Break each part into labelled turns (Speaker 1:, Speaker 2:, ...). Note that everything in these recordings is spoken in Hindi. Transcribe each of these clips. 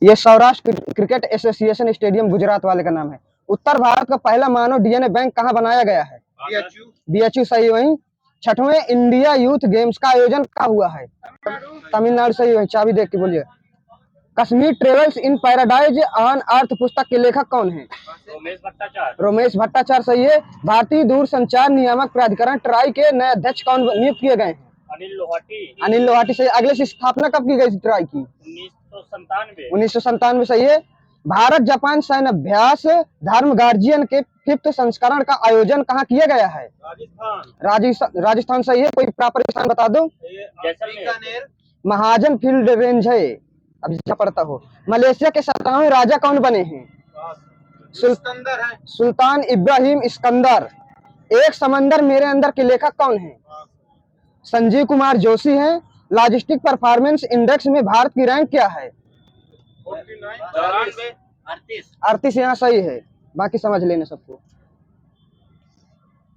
Speaker 1: ये Saurashtra cricket association stadium Gujarat वाले का नाम है। उत्तर भारत का पहला मानव डीएनए बैंक कहाँ बनाया गया है? बीएचयू सही। वही 6वें इंडिया यूथ गेम्स का आयोजन कहाँ हुआ है? तमिलनाडु सही। वही चाबी देख के बोलिए। Kashmir travels in paradise on earth पुस्तक के लेखक कौन है? रोमेश भट्टाचार्य सही है। भारतीय दूरसंचार नियामक प्राधिकरण ट्राई के नए अध्यक्ष कौन नियुक्त किए गए हैं? अनिल लोहाटी सही। अगले से स्थापना कब की गई थी ट्राई की? 1997 सही है। भारत जापान सैन्य अभ्यास धर्म गार्जियन के 5th संस्करण का आयोजन कहाँ किया गया है? राजस्थान सही है। कोई प्रॉपर स्थान बता दो। महाजन फील्ड रेंज है। अब जहाँ पढ़ता हो। मलेशिया के 17वें राजा कौन बने हैं? सुल्तान इब्राहिम इस्कंदर। एक समंदर मेरे अंदर के लेखक कौन है? संजीव कुमार जोशी हैं। लॉजिस्टिक परफॉर्मेंस इंडेक्स में भारत की रैंक क्या है? 38 यहाँ सही है। बाकी समझ लेने सबको।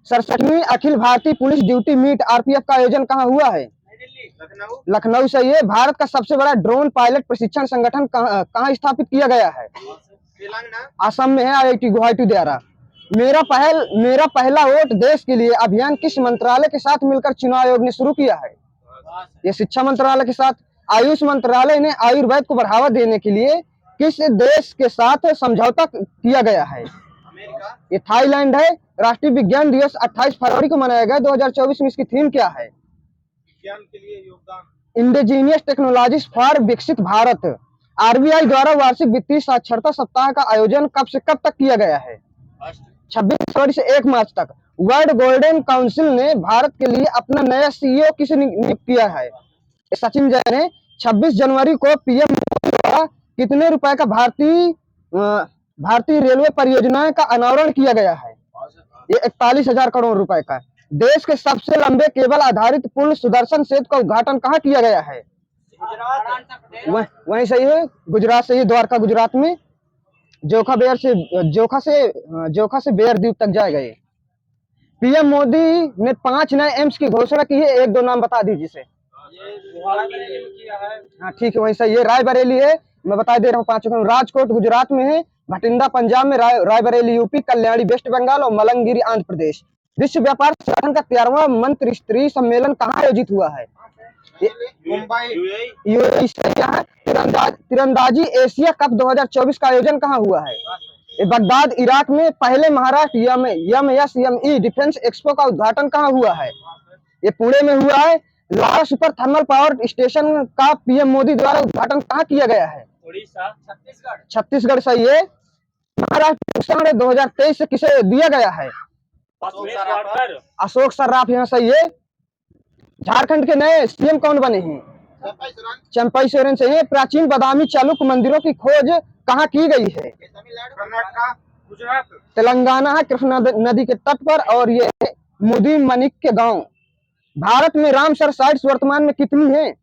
Speaker 1: 67वीं Akhil Bharatiya police duty meet RPF का आयोजन कहाँ हुआ है? लखनऊ सही है। भारत का सबसे बड़ा ड्रोन पायलट प्रशिक्षण संगठन कहाँ स्थापित किया गया है? असम में है, आईआईटी गुवाहाटी द्वारा। मेरा पहला वोट देश के लिए अभियान किस मंत्रालय के साथ मिलकर चुनाव आयोग ने शुरू किया है? ये शिक्षा मंत्रालय के साथ। आयुष मंत्रालय ने आयुर्वेद को बढ़ावा देने के लिए किस देश के साथ समझौता किया गया है? ये थाईलैंड है। राष्ट्रीय विज्ञान दिवस 28 फरवरी को मनाया गया। 2024 में इसकी थीम क्या है? विज्ञान के लिए योगदान। इंडिजीनियस टेक्नोलॉजीज फॉर विकसित भारत। आरबीआई द्वारा वार्षिक वित्तीय साक्षरता सप्ताह का आयोजन कब से कब तक किया गया है? 26 फरवरी से 1 मार्च तक। वर्ल्ड गोल्डन काउंसिल ने भारत के लिए अपना नया सीईओ किसे नियुक्त किया है? सचिन जैन ने। 26 जनवरी को पीएम द्वारा कितने रुपए का भारतीय रेलवे परियोजनाएं का अनावरण किया गया है? ये 41,000 करोड़ रुपए का। देश के सबसे लंबे केबल आधारित पुल सुदर्शन सेतु का उद्घाटन कहाँ किया गया है? वहीं सही है। गुजरात से ही। द्वारका गुजरात में। जोखा से बेयर द्वीप तक जाएगा ये। पीएम मोदी ने 5 नए एम्स की घोषणा की है। 1-2 नाम बता दीजिए इसे। हाँ ठीक है, वही सही है। रायबरेली है। मैं बता दे रहा हूँ 5 को। राजकोट गुजरात में है। भटिंडा पंजाब में। रायबरेली यूपी। कल्याणी वेस्ट बंगाल और मलंगिरी आंध्र प्रदेश। विश्व व्यापार संगठन का 13वां मंत्रिस्तरीय सम्मेलन कहाँ आयोजित हुआ है? यूएई। तीरंदाजी एशिया कप 2024 का आयोजन कहाँ हुआ है? बगदाद इराक में। पहले महाराष्ट्र यमई डिफेंस एक्सपो का उद्घाटन कहाँ हुआ है? ये पुणे में हुआ है। Lara super thermal power station का पीएम मोदी द्वारा उद्घाटन कहाँ किया गया है? छत्तीसगढ़ सही है। महाराष्ट्र 2023 से किसे दिया गया है? अशोक सर्राफ यहाँ सही है। झारखंड के नए सीएम कौन बने हैं? चंपाई सोरेन से है। प्राचीन बादामी चालुक्य मंदिरों की खोज कहाँ की गई है? तेलंगाना है। कृष्णा नदी के तट पर। और ये मुदी मनिक के गांव। भारत में रामसर साइट्स वर्तमान में कितनी है?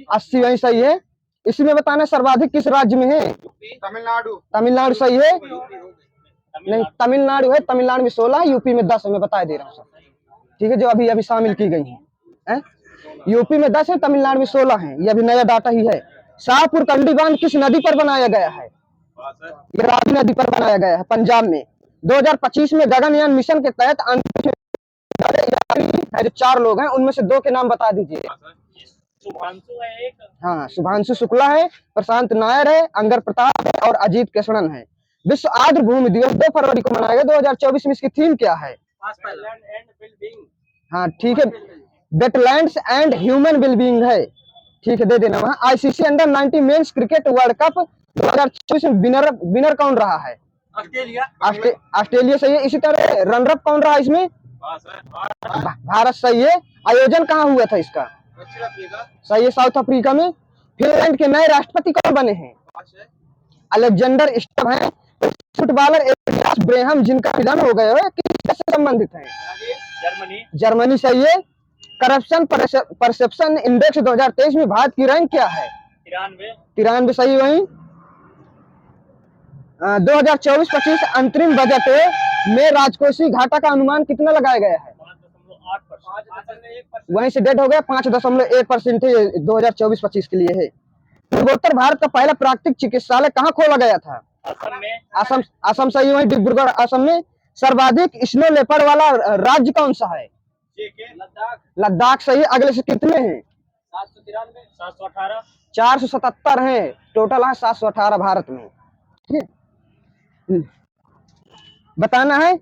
Speaker 1: 80 वही सही है। इसमें बताना सर्वाधिक किस राज्य में है? तमिलनाडु सही है। नहीं, तमिलनाडु है। तमिलनाडु में 16 है। यूपी में 10 है। मैं बता दे रहा हूँ। ठीक है, जो अभी शामिल की गई है। यूपी में 10 है, तमिलनाडु में 16 है। ये अभी नया डाटा ही है। शाहपुर कंडी बांध किस नदी पर बनाया गया है? ये रावी नदी पर बनाया गया है, पंजाब में। 2025 में गगनयान मिशन के तहत जो 4 लोग हैं, उनमें से 2 के नाम बता दीजिए।
Speaker 2: शुभांशु है एक।
Speaker 1: हाँ, शुभांशु शुक्ला है, प्रशांत नायर है, अंगर प्रताप है और अजीत कृष्णन है। विश्व आर्द्र भूमि दिवस 2 फरवरी को मनाया गया। 2024 में इसकी थीम क्या है? हाँ ठीक है, वेटलैंड्स एंड ह्यूमन वेलबींग है। ठीक है, दे देना वहाँ। ICC under 19 men's cricket world cup 2024 में विनर कौन रहा है? ऑस्ट्रेलिया सही है। इसी तरह रनरअप कौन रहा इसमें? भारत सही है। आयोजन कहाँ हुआ था इसका? सही है, साउथ अफ्रीका में। फिनलैंड के नए राष्ट्रपति कौन बने हैं? अलेक्जेंडर स्टब हैं। फुटबॉलर एलियास ब्रेहम जिनका निधन हो गया है, किससे संबंधित है? जर्मनी सही है। करप्शन परसेप्शन इंडेक्स 2023 में भारत की रैंक क्या है? 93 सही। वही 2024-25 अंतरिम बजट में राजकोषीय घाटा का अनुमान कितना लगाया गया है? 5.8%। वहीं से डेट हो गया। 5.1% 2024-25 के लिए है। पूर्वोत्तर भारत का पहला प्राकृतिक चिकित्सालय कहाँ खोला गया था?
Speaker 2: असम में।
Speaker 1: असम। असम सही है। वही डिब्रूगढ़ असम में। सर्वाधिक स्नो लेपर्ड वाला राज्य कौन सा है?
Speaker 2: लद्दाख।
Speaker 1: लद्दाख सही है। अगले से कितने हैं?
Speaker 2: 793, 718।
Speaker 1: 477 है टोटल है, 718 भारत में। ठीक है। बताना है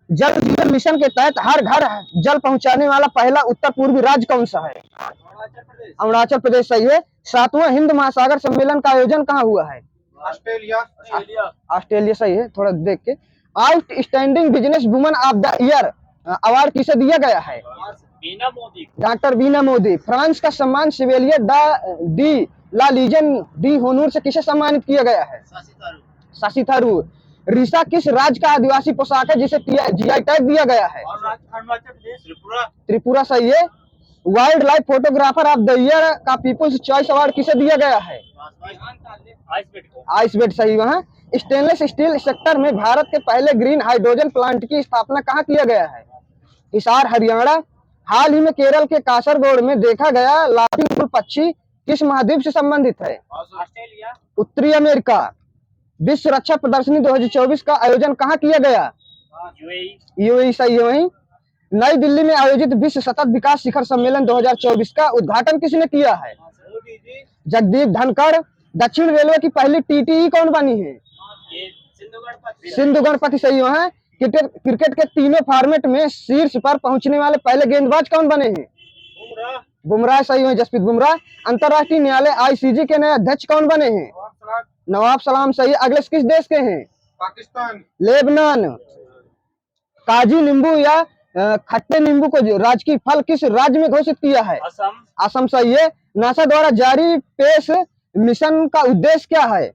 Speaker 1: जल जीवन मिशन के तहत हर घर जल पहुंचाने वाला पहला उत्तर पूर्वी राज्य कौन सा है? अरुणाचल प्रदेश सही है। 7वां हिंद महासागर सम्मेलन का आयोजन कहाँ हुआ है?
Speaker 2: ऑस्ट्रेलिया।
Speaker 1: ऑस्ट्रेलिया सही है। थोड़ा देख के। Outstanding business woman of the year award किसे दिया गया है?
Speaker 2: बीना मोदी।
Speaker 1: डॉक्टर बीना मोदी। फ्रांस का सम्मान शिवेलियर डी ला लीजन डी होनूर से किसे सम्मानित किया गया है? शशि थरूर। रीसा किस राज्य का आदिवासी पोशाक है जिसे जीआई टैग दिया गया है?
Speaker 2: अरुणाचल प्रदेश। त्रिपुरा।
Speaker 1: त्रिपुरा सही है। Wild life photographer of the year का पीपुल्स चॉइस अवार्ड किसे दिया गया है? आइसबेट सही। वहाँ स्टेनलेस स्टील सेक्टर में भारत के पहले ग्रीन हाइड्रोजन प्लांट की स्थापना कहाँ किया गया है? हिसार हरियाणा। हाल ही में केरल के कासरगोड में देखा गया लाफिंग बुल पक्षी किस महाद्वीप से संबंधित है?
Speaker 2: ऑस्ट्रेलिया।
Speaker 1: उत्तरी अमेरिका। विश्व रक्षा प्रदर्शनी 2024 का आयोजन कहाँ किया गया? यूएई सही है। वहीं नई दिल्ली में आयोजित विश्व सतत विकास शिखर सम्मेलन 2024 का उद्घाटन किसने किया है? जगदीप धनखड़। दक्षिण रेलवे की पहली टीटीई कौन बनी है? सिंधु गणपति सही है। क्रिकेट के तीनों फॉर्मेट में शीर्ष पर पहुंचने वाले पहले गेंदबाज कौन बने हैं? बुमराह सही है। जसप्रीत बुमराह। अंतरराष्ट्रीय न्यायालय आईसीजे के नए अध्यक्ष कौन बने हैं? नवाब सलाम सही। अगले किस देश के हैं?
Speaker 2: पाकिस्तान।
Speaker 1: लेबनान। काजी नींबू या खट्टे नींबू को राजकीय फल किस राज्य में घोषित किया है?
Speaker 2: असम।
Speaker 1: असम सही है। नासा द्वारा जारी पेश मिशन का उद्देश्य क्या है?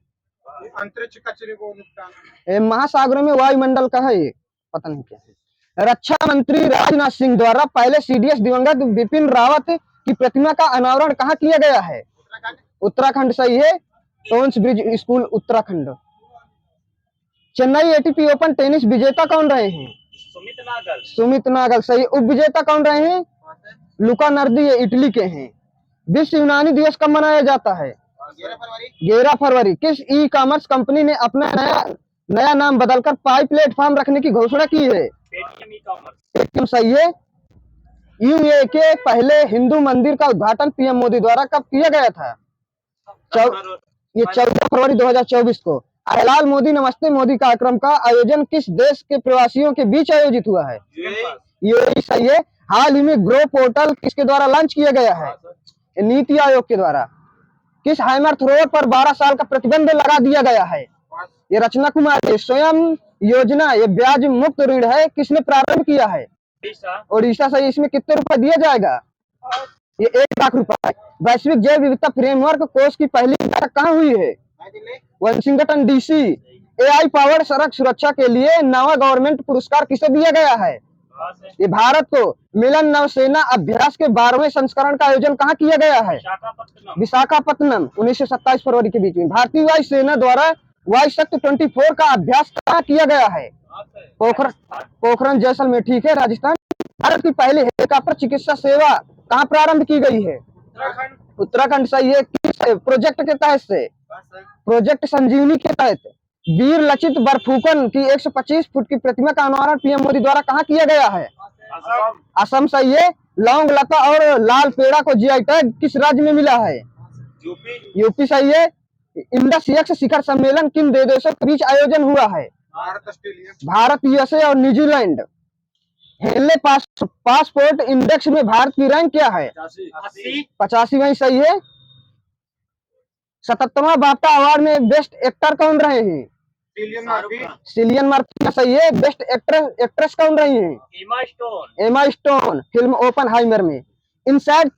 Speaker 2: अंतरिक्ष कचरे को निपटाना।
Speaker 1: महासागरों में वायुमंडल का है ये, पता नहीं क्या है। रक्षा मंत्री राजनाथ सिंह द्वारा पहले सीडीएस दिवंगत बिपिन रावत की प्रतिमा का अनावरण कहाँ किया गया है? उत्तराखंड सही है। Tons bridge school Uttarakhand. Chennai ATP open tennis विजेता कौन रहे हैं? सुमित नागल सही। उप विजेता कौन रहे हैं? लुका नर्दी इटली के हैं। विश्व यूनानी दिवस कब मनाया जाता है? 11 फरवरी। किस ई कॉमर्स कंपनी ने अपना नया नाम बदलकर पाई प्लेटफॉर्म रखने की घोषणा की है? पेटीएम सही है। यूएई के पहले हिंदू मंदिर का उद्घाटन पीएम मोदी द्वारा कब किया गया था? ये 14 फरवरी 2024 को। अहलाल मोदी नमस्ते मोदी कार्यक्रम का आयोजन किस देश के प्रवासियों के बीच आयोजित हुआ है? यूएई सही है। हाल ही में ग्रो पोर्टल किसके द्वारा लॉन्च किया गया है? नीति आयोग के द्वारा। किस हाइमर थ्रोवर पर 12 साल का प्रतिबंध लगा दिया गया है? ये रचना कुमार है। स्वयं योजना ये ब्याज मुक्त ऋण है, किसने प्रारंभ किया है? ओडिशा सही। इसमें कितने रुपए दिया जाएगा? ये 1 लाख रुपए। वैश्विक जैव विविधता फ्रेमवर्क कोर्स की पहली बैठक कहाँ हुई है? Washington DC. एआई पावर्ड सड़क सुरक्षा के लिए नवा गवर्नमेंट पुरस्कार किसे दिया गया है? ये भारत को। मिलन नौसेना अभ्यास के 12वें संस्करण का आयोजन कहाँ किया गया है? विशाखापत्तनम। 19 से 27 फरवरी के बीच में। भारतीय वायुसेना द्वारा वायु शक्ति 24 का अभ्यास कहाँ किया गया है? पोखरण जैसलमेर। ठीक है। राजस्थान। भारत की पहली हेलीकॉप्टर चिकित्सा सेवा कहाँ प्रारंभ की गई है? उत्तराखंड सही है। किस प्रोजेक्ट के तहत से? प्रोजेक्ट संजीवनी के तहत। वीर लचित बरफुकन की 125 फुट की प्रतिमा का अनावरण पीएम मोदी द्वारा कहाँ किया गया है? असम सही है। लौंग लता और लाल पेड़ा को जीआई टैग किस राज्य में मिला है? यूपी सही है। इंडस एक्स शिखर सम्मेलन किन दो देशों के बीच आयोजन हुआ है? भारत, यूएसए और न्यूजीलैंड। हेनले पासपोर्ट इंडेक्स में भारत की रैंक क्या है? 85 वही सही है। 77वां बाफ्टा अवार्ड में बेस्ट एक्टर कौन रहे हैं? सिलियन मर्फी सही है। बेस्ट एक्ट्रेस कौन रही हैं? Emma Stone. फिल्म ओपनहाइमर में। इनसाइड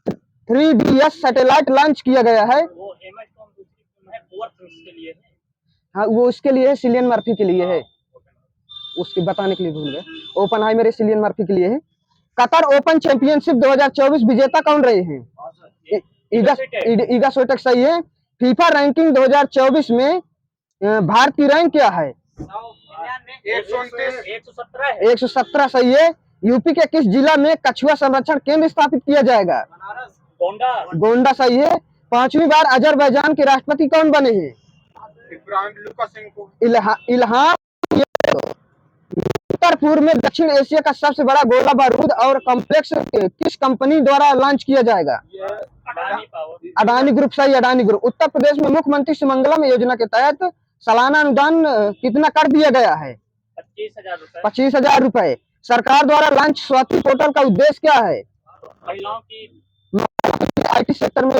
Speaker 1: 3DS सैटेलाइट लॉन्च किया गया है। हाँ वो उसके लिए है, सिलियन मर्फी के लिए है। उसके बताने के लिए भूल गए। ओपनहाइमर सिलियन मर्फी के लिए है। कतर ओपन चैंपियनशिप 2024 विजेता कौन रहे हैं? ईगा स्विएटेक सही है। फीफा रैंकिंग 2024 में भारत की रैंक क्या है? 117 सही है। यूपी के किस जिला में कछुआ संरक्षण केंद्र स्थापित किया जाएगा? गोंडा सही है। 5वीं बार अजरबैजान के राष्ट्रपति कौन बने हैं?
Speaker 2: इब्राहिम लुकाशेंको।
Speaker 1: इल्हाम। उत्तर पूर्व में दक्षिण एशिया का सबसे बड़ा गोला बारूद और कॉम्प्लेक्स किस कंपनी द्वारा लॉन्च किया जाएगा? अडानी ग्रुप। सही, अडानी ग्रुप। उत्तर प्रदेश में मुख्यमंत्री सुमंगलम योजना के तहत सालाना अनुदान कितना कर दिया गया है? 25,000 रुपए। सरकार द्वारा लॉन्च स्वाति पोर्टल का उद्देश्य क्या है?
Speaker 2: महिलाओं की
Speaker 1: IT सेक्टर में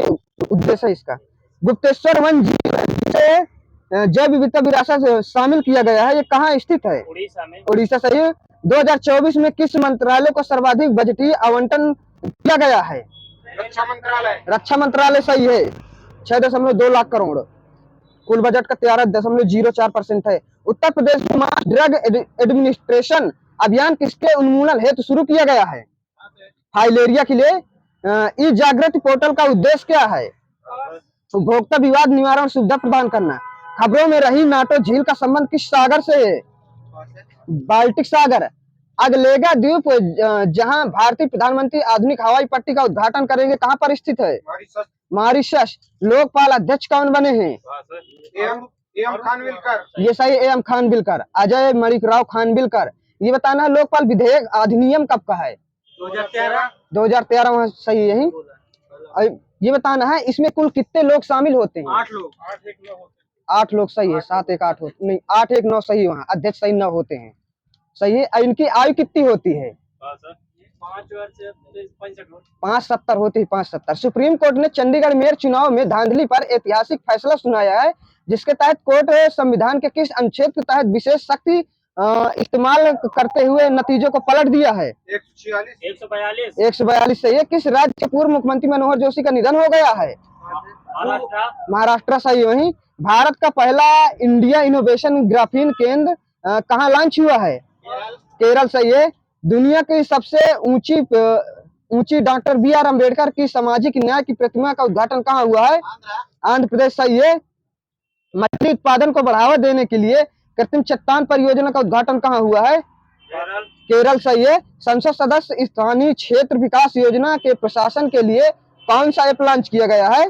Speaker 1: उद्देश्य है इसका। गुप्तेश्वर वन जिसे जैव विविधता विरासत शामिल किया गया है, ये कहाँ स्थित है?
Speaker 2: उड़ीसा में।
Speaker 1: उड़ीसा। सही है। 2024 में किस मंत्रालय को सर्वाधिक बजटीय आवंटन किया गया है?
Speaker 2: रक्षा मंत्रालय।
Speaker 1: रक्षा मंत्रालय। सही है। 6.2 लाख करोड़। कुल बजट का 13.04% है। उत्तर प्रदेश में मास ड्रग एडमिनिस्ट्रेशन अभियान किसके उन्मूलन हेतु शुरू किया गया है? फाइलेरिया के लिए। ई जागृति पोर्टल का उद्देश्य क्या है? उपभोक्ता विवाद निवारण सुविधा प्रदान करना। खबरों में रही नाटो झील का संबंध किस सागर से है? बाल्टिक सागर। अगलेगा द्वीप जहां भारतीय प्रधानमंत्री आधुनिक हवाई पट्टी का उद्घाटन करेंगे, कहां पर स्थित है? मॉरिशस। लोकपाल अध्यक्ष कौन बने हैं?
Speaker 2: एम खानविलकर।
Speaker 1: ये सही, एम खानविलकर। अजय मणिकराव खानविलकर। ये बताना है लोकपाल विधेयक अधिनियम कब का है? 2013 सही। यही ये बताना है इसमें कुल कितने लोग शामिल होते हैं?
Speaker 2: 8 लोग।
Speaker 1: 8 लोग। सही है। 7 1 8 होते नहीं, 8 1 9 सही। वहाँ अध्यक्ष सही 9 होते हैं। सही है। इनकी आयु कितनी होती है?
Speaker 2: 5 वर्ष से 65।
Speaker 1: 570 होती है। 570। सुप्रीम कोर्ट ने चंडीगढ़ मेयर चुनाव में धांधली पर ऐतिहासिक फैसला सुनाया है, जिसके तहत कोर्ट संविधान के किस अनुच्छेद के तहत विशेष शक्ति इस्तेमाल करते हुए नतीजों को पलट दिया है?
Speaker 2: 142।
Speaker 1: 142 सही है। किस राज्य के पूर्व मुख्यमंत्री मनोहर जोशी का निधन हो गया है? महाराष्ट्र। सही। वही भारत का पहला इंडिया इनोवेशन ग्राफीन केंद्र कहाँ लॉन्च हुआ है? केरल। सही है। दुनिया की सबसे ऊंची डॉक्टर BR अम्बेडकर की सामाजिक न्याय की प्रतिमा का उद्घाटन कहाँ हुआ है? आंध्र प्रदेश। सही है। मछली उत्पादन को बढ़ावा देने के लिए कृत्रिम चट्टान परियोजना का उद्घाटन कहाँ हुआ है? केरल। सही है। संसद सदस्य स्थानीय क्षेत्र विकास योजना के प्रशासन के लिए कौन सा ऐप लॉन्च किया गया है?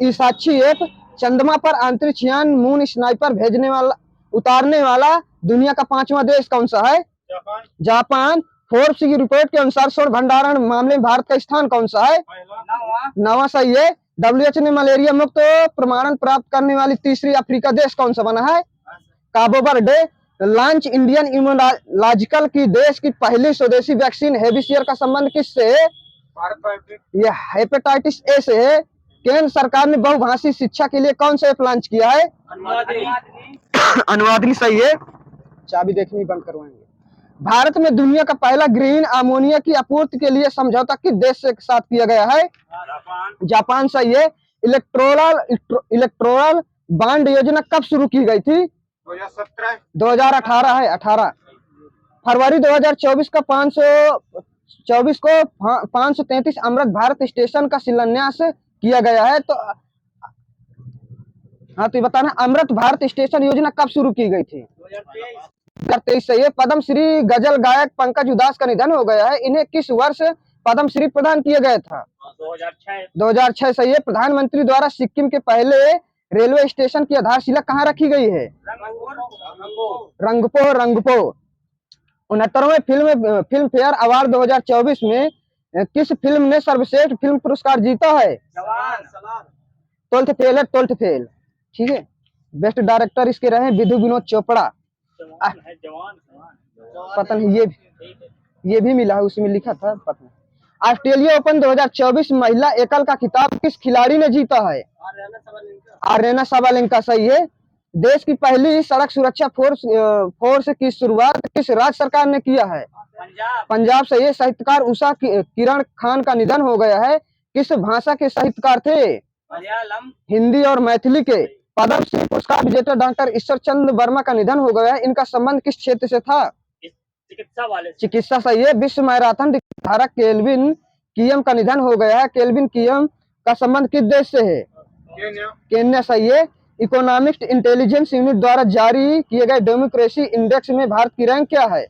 Speaker 1: ईसाक्षी ऐप। चंद्रमा पर अंतरिक्ष यान मून स्नाइपर उतारने वाला दुनिया का 5वां देश कौन सा है? जापान। फोर्ब्स की रिपोर्ट के अनुसार स्वर्ण भंडारण मामले में भारत का स्थान कौन सा है? 9वां। सही है। WHO ने मलेरिया मुक्त प्रमाणन प्राप्त करने वाली तीसरी अफ्रीका देश कौन सा बना है? काबो वर्डे। लॉन्च इंडियन इम्यूनोलॉजिकल की देश की पहली स्वदेशी वैक्सीन हेविसियर का संबंध किससे है? ये हेपेटाइटिस ए से है। केंद्र सरकार ने बहुभाषी शिक्षा के लिए कौन सा ऐप लॉन्च किया है? अनुवादिनी। सही है। चाबी देखनी बंद करवाएंगे। भारत में दुनिया का पहला ग्रीन अमोनिया की आपूर्ति के लिए समझौता किस देश के साथ किया गया है? जापान। सही है। इलेक्टोरल बॉन्ड योजना कब शुरू की गई थी? 2018 है। 18 फरवरी 2024 को 533 अमृत भारत स्टेशन का शिलान्यास किया गया है। तो हाँ, तो बताना अमृत भारत स्टेशन योजना कब शुरू की गई थी? 2023 से। पद्म श्री गजल गायक पंकज उदास का निधन हो गया है। इन्हें किस वर्ष पद्म श्री प्रदान किया गया था? 2006 से। प्रधानमंत्री द्वारा सिक्किम के पहले रेलवे स्टेशन की आधारशिला कहाँ रखी गई है? रंगपो। 69वें फिल्म फेयर अवार्ड 2024 में किस फिल्म ने सर्वश्रेष्ठ फिल्म पुरस्कार जीता है? Twelfth fail. ठीक है। बेस्ट डायरेक्टर इसके रहे विधु विनोद चोपड़ा। पता नहीं ये भी मिला है, उसमें लिखा था पता नहीं। ऑस्ट्रेलिया ओपन 2024 महिला एकल का खिताब किस खिलाड़ी ने जीता है? आर्यना साबालेंका। सही है। देश की पहली सड़क सुरक्षा फोर्स की शुरुआत किस राज्य सरकार ने किया है? पंजाब। सही है। साहित्यकार उषा किरण खान का निधन हो गया है। किस भाषा के साहित्यकार थे? हिंदी और मैथिली के। पद्म श्री पुरस्कार विजेता डॉक्टर ईश्वर चंद्र वर्मा का निधन हो गया है। इनका संबंध किस क्षेत्र से था? चिकित्सा। सही है। विश्व मैराथन धारक केल्विन कियम का निधन हो गया है। केल्विन कियम का संबंध किस देश से है? केन्या। सही है। इकोनॉमिक इंटेलिजेंस यूनिट द्वारा जारी किए गए डेमोक्रेसी इंडेक्स में भारत की रैंक क्या है?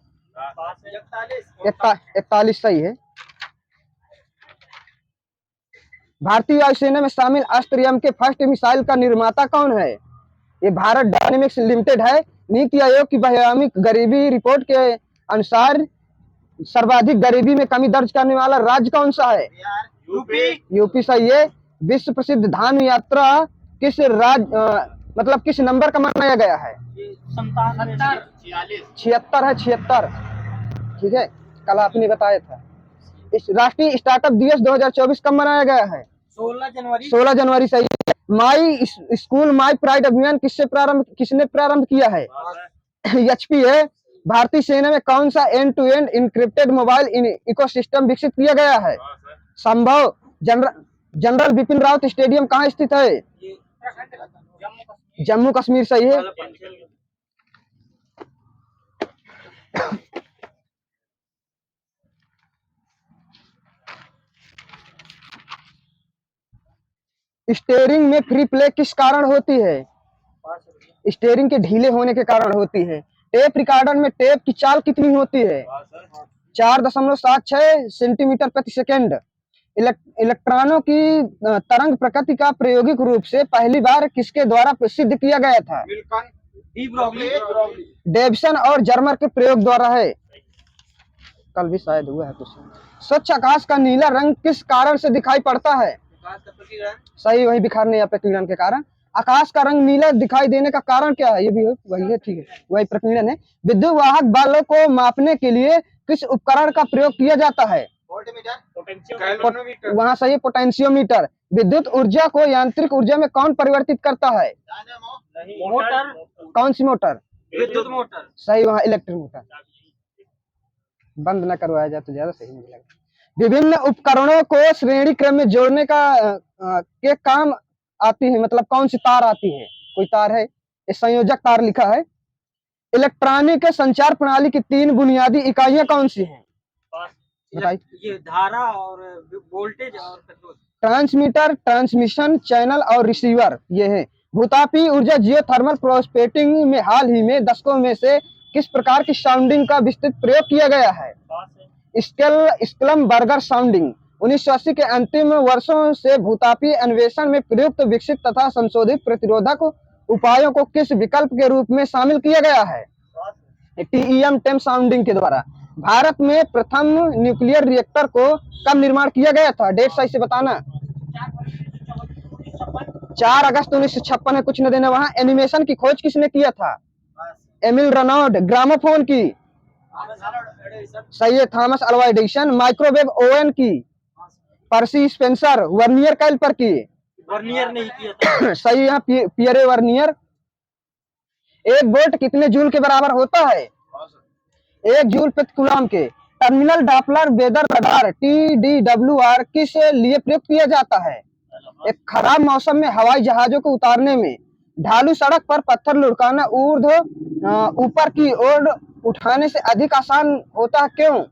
Speaker 1: 41। सही है। भारतीय वायुसेना में शामिल अस्त्र एवं के फर्स्ट मिसाइल का निर्माता कौन है? ये भारत डायनेमिक्स लिमिटेड है। नीति आयोग की बह्आयामी गरीबी रिपोर्ट के अनुसार सर्वाधिक गरीबी में कमी दर्ज करने वाला राज्य कौन सा है? यूपी सही है। विश्व प्रसिद्ध धाम यात्रा किस मतलब किस नंबर का मनाया गया है? 76 है, 76। ठीक है, कल आपने बताया था। इस राष्ट्रीय स्टार्टअप दिवस 2024 कब मनाया गया है? 16 जनवरी सही है। माई स्कूल माई प्राइड अभियान किसने प्रारंभ किया है? एचपी है। भारतीय सेना में कौन सा end to end encrypted mobile ecosystem विकसित किया गया है? संभव। जनरल बिपिन रावत स्टेडियम कहाँ स्थित है? जम्मू कश्मीर सही है। स्टीयरिंग में फ्री प्ले किस कारण होती है? स्टीयरिंग के ढीले होने के कारण होती है। टेप रिकॉर्डर में टेप की चाल कितनी होती है? 4.76 सेंटीमीटर प्रति सेकेंड। इलेक्ट्रॉनों की तरंग प्रकृति का प्रायोगिक रूप से पहली बार किसके द्वारा सिद्ध किया गया था? डेविसन और जर्मर के प्रयोग द्वारा है। कल भी शायद हुआ है कुछ। स्वच्छ आकाश का नीला रंग किस कारण से दिखाई पड़ता है? सही, वही बिखरने या प्रकीर्णन के कारण। आकाश का रंग नीला दिखाई देने का कारण क्या है? ये भी वही है, ठीक है, वही प्रकीर्णन है। विद्युत वाहक बलों को मापने के लिए किस उपकरण का प्रयोग किया जाता है? वहाँ सही, पोटेंशियोमीटर। विद्युत ऊर्जा को यांत्रिक ऊर्जा में कौन परिवर्तित करता है?
Speaker 2: मोटर।
Speaker 1: कौन सी मोटर?
Speaker 2: विद्युत मोटर
Speaker 1: सही, वहाँ इलेक्ट्रिक मोटर। बंद न करवाया जाए तो ज्यादा सही मुझे लगा। विभिन्न उपकरणों को श्रेणी क्रम में जोड़ने का के काम आती है, मतलब कौन सी तार आती है? कोई तार है, इस संयोजक तार लिखा है। इलेक्ट्रॉनिक संचार प्रणाली की 3 बुनियादी इकाइयां कौन सी हैं? बताइए।
Speaker 2: ये धारा और वोल्टेज और प्रतिरोध।
Speaker 1: ट्रांसमीटर, ट्रांसमिशन चैनल और रिसीवर ये है। भूतापीय ऊर्जा जियोथर्मल प्रोस्पेक्टिंग में हाल ही में दशकों में से किस प्रकार की साउंडिंग का विस्तृत प्रयोग किया गया है? स्कलमबर्गर साउंडिंग। 1980 के अंतिम वर्षों से भूतापीय अन्वेषण में प्रयुक्त विकसित तथा संशोधित प्रतिरोधक उपायों को किस विकल्प के रूप में शामिल किया गया है? टीईएम टेम साउंडिंग के द्वारा। भारत में प्रथम न्यूक्लियर रिएक्टर को कब निर्माण किया गया था? डेट सही से बताना। 4 अगस्त 1956 है, कुछ न देना। वहाँ एनिमेशन की खोज किसने किया था? Emil Reynold. ग्रामोफोन की सही है, Thomas Alva Edison. Microwave oven की पर्सी स्पेंसर। वर्नियर कैलिपर की
Speaker 2: वर्नियर नहीं किया था।
Speaker 1: सही, यहाँ पियरे वर्नियर। 1 वोल्ट कितने जूल के बराबर होता है? 1 जूल प्रति कूलम के। Terminal Doppler weather radar TDWR किस लिए प्रयुक्त किया जाता है? एक खराब मौसम में हवाई जहाजों को उतारने में। ढालू सड़क पर पत्थर लुढ़काना ऊपर की ओर उठाने से अधिक आसान होता है, क्यों?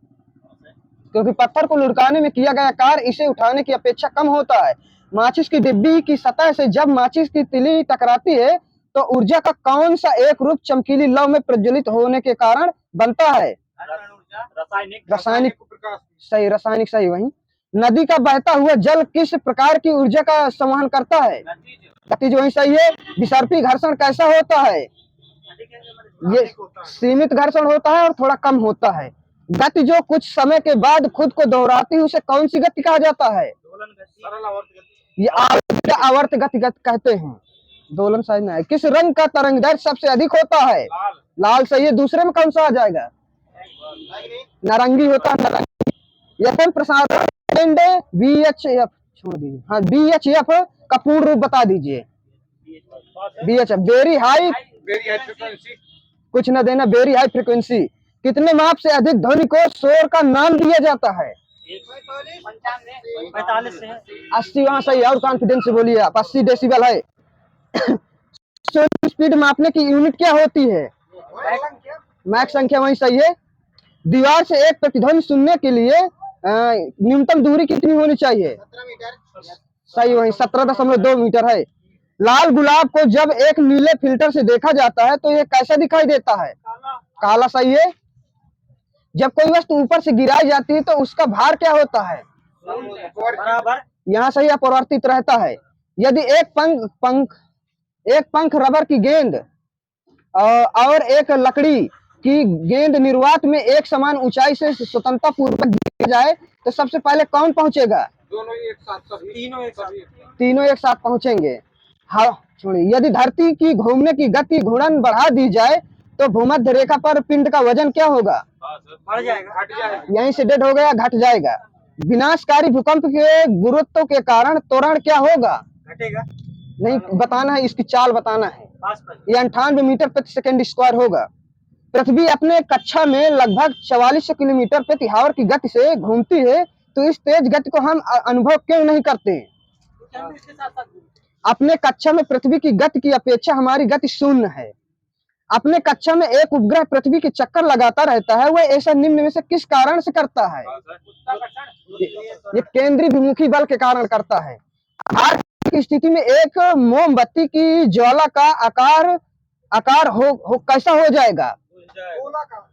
Speaker 1: क्योंकि पत्थर को लुढ़काने में किया गया कार्य इसे उठाने की अपेक्षा कम होता है। माचिस की डिब्बी की सतह से जब माचिस की तिली टकराती है तो ऊर्जा का कौन सा एक रूप चमकीली लौ में प्रज्वलित होने के कारण बनता है? रासायनिक सही, रासायनिक सही। वही। नदी का बहता हुआ जल किस प्रकार की ऊर्जा का संवहन करता है? गतिज, वही सही है। विसर्पी घर्षण कैसा होता है? ये सीमित घर्षण होता है और थोड़ा कम होता है। गति जो कुछ समय के बाद खुद को दोहराती है उसे कौन सी गति कहा जाता है? ये आवर्त गति कहते हैं। दोलन शायद ना है। किस रंग का तरंगदैर्घ्य सबसे अधिक होता है? लाल सही है। दूसरे में कौन सा आ जाएगा? नारंगी होता है, नारंगी। एफएम प्रसारण VHF छोड़ दीजिए। हाँ, VHF का पूर्ण रूप बता दीजिए। VHF very high
Speaker 2: frequency.
Speaker 1: कुछ न देना, वेरी हाई फ्रीक्वेंसी। कितने माप से अधिक ध्वनि को शोर का नाम दिया जाता है?
Speaker 2: 45 से
Speaker 1: 80। वहां सही, और कॉन्फिडेंस से बोलिए आप। 80 डेसिबल है। स्पीड मापने की यूनिट क्या होती है? मैक संख्या, वही सही है। दीवार से एक प्रतिध्वनि सुनने के लिए न्यूनतम दूरी कितनी होनी चाहिए?
Speaker 2: 17 मीटर।
Speaker 1: सही, वही 17.2 मीटर है। लाल गुलाब को जब एक नीले फिल्टर से देखा जाता है तो यह कैसा दिखाई देता है? काला सही है। जब कोई वस्तु ऊपर से गिराई जाती है तो उसका भार क्या होता है?
Speaker 2: बराबर
Speaker 1: यहाँ से ही अपरिवर्तित रहता है। यदि एक पंख रबर की गेंद और एक लकड़ी की गेंद निर्वात में एक समान ऊंचाई से स्वतंत्रता पूर्वक गिर जाए तो सबसे पहले कौन पहुंचेगा?
Speaker 2: दोनों एक साथ, सभी
Speaker 1: तीनों एक साथ पहुंचेंगे। हाँ सुनिए, यदि धरती की घूमने की गति घूर्णन बढ़ा दी जाए तो भूमध्य रेखा पर पिंड का वजन क्या होगा?
Speaker 2: बढ़ जाएगा, घट जाएगा।
Speaker 1: यहीं से डेड हो गया, घट जाएगा। विनाशकारी भूकंप के गुरुत्व के कारण त्वरण क्या होगा?
Speaker 2: घटेगा।
Speaker 1: नहीं बताना है, इसकी चाल बताना है। ये 98 मीटर प्रति सेकंड स्क्वायर होगा। पृथ्वी अपने कक्षा में लगभग 4400 किलोमीटर प्रति आवर की गति से घूमती है, तो इस तेज गति को हम अनुभव क्यों नहीं करते? अपने कक्षा में पृथ्वी की गति की अपेक्षा हमारी गति शून्य है। अपने कक्षा में एक उपग्रह पृथ्वी के चक्कर लगाता रहता है, वह ऐसा निम्न में से किस कारण से करता है? ये केंद्रीय विमुखी बल के कारण करता है। आज की स्थिति में एक मोमबत्ती की ज्वाला का आकार कैसा हो जाएगा?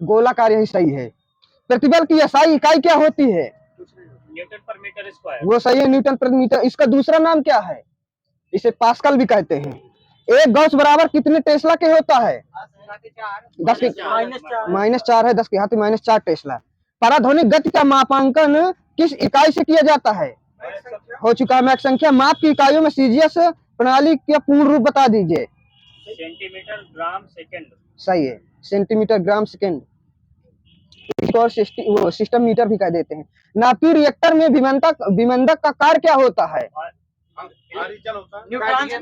Speaker 1: गोलाकार। यही सही है। प्रतिबल की एसआई इकाई क्या होती है?
Speaker 2: न्यूटन पर मीटर स्क्वायर।
Speaker 1: वो सही है, न्यूटन प्रति मीटर। इसका दूसरा नाम क्या है? इसे पास्कल भी कहते हैं। एक गॉस बराबर कितने टेस्ला के होता है? 10 -4 है, 10 की घात -4 टेस्ला। पराध्वनिक गति का मापांकन किस इकाई से किया जाता है? हो चुका है मैक संख्या। माप की इकाइयों में सीजीएस प्रणाली का पूर्ण रूप बता दीजिए।
Speaker 2: Centimetre gram second.
Speaker 1: सही है, सेंटीमीटर ग्राम सेकंड। और सिस्टम मीटर भी कह देते हैं। नाभिकीय रिएक्टर में विमंदक का कार्य क्या होता है?
Speaker 2: न्यूट्रॉन्स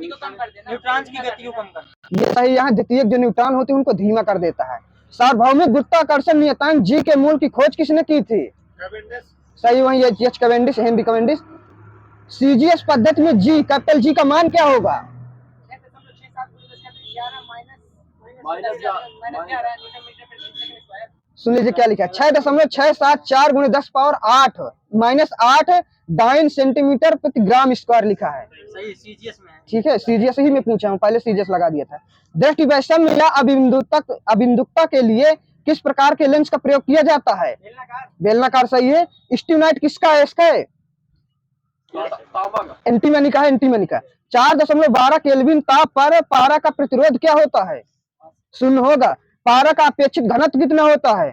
Speaker 2: की गति को कम करना।
Speaker 1: ये सही। यहाँ द्वितीयक जो न्यूट्रॉन होते हैं उनको धीमा कर देता है। सार्वभौमिक गुरुत्वाकर्षण नियतांक जी के मूल की खोज किसने की थी? सही, वही H Cavendish, Henry Cavendish. CGS पद्धति में जी, कैपिटल जी का मान क्या होगा? सुन लीजिए क्या लिखा है। 6.674 × 10⁸ -8 डाइन सेंटीमीटर प्रति ग्राम स्क्वायर लिखा है।
Speaker 2: सही, सीजीएस में है।
Speaker 1: ठीक है, सीजीएस ही मैं पूछा हूँ, पहले सीजीएस लगा दिया था। दृष्टि वैषम्य या अबिंदुकता के लिए किस प्रकार के लेंस का प्रयोग किया जाता है? बेलनाकार। सही है। स्टीवनाइट किसका है? इसका है एंटीमनी का है, एंटीमनी का। 4.12 केल्विन ताप पर पारा का प्रतिरोध क्या होता है? शून्य होगा। पारा का अपेक्षित घनत्व कितना होता है?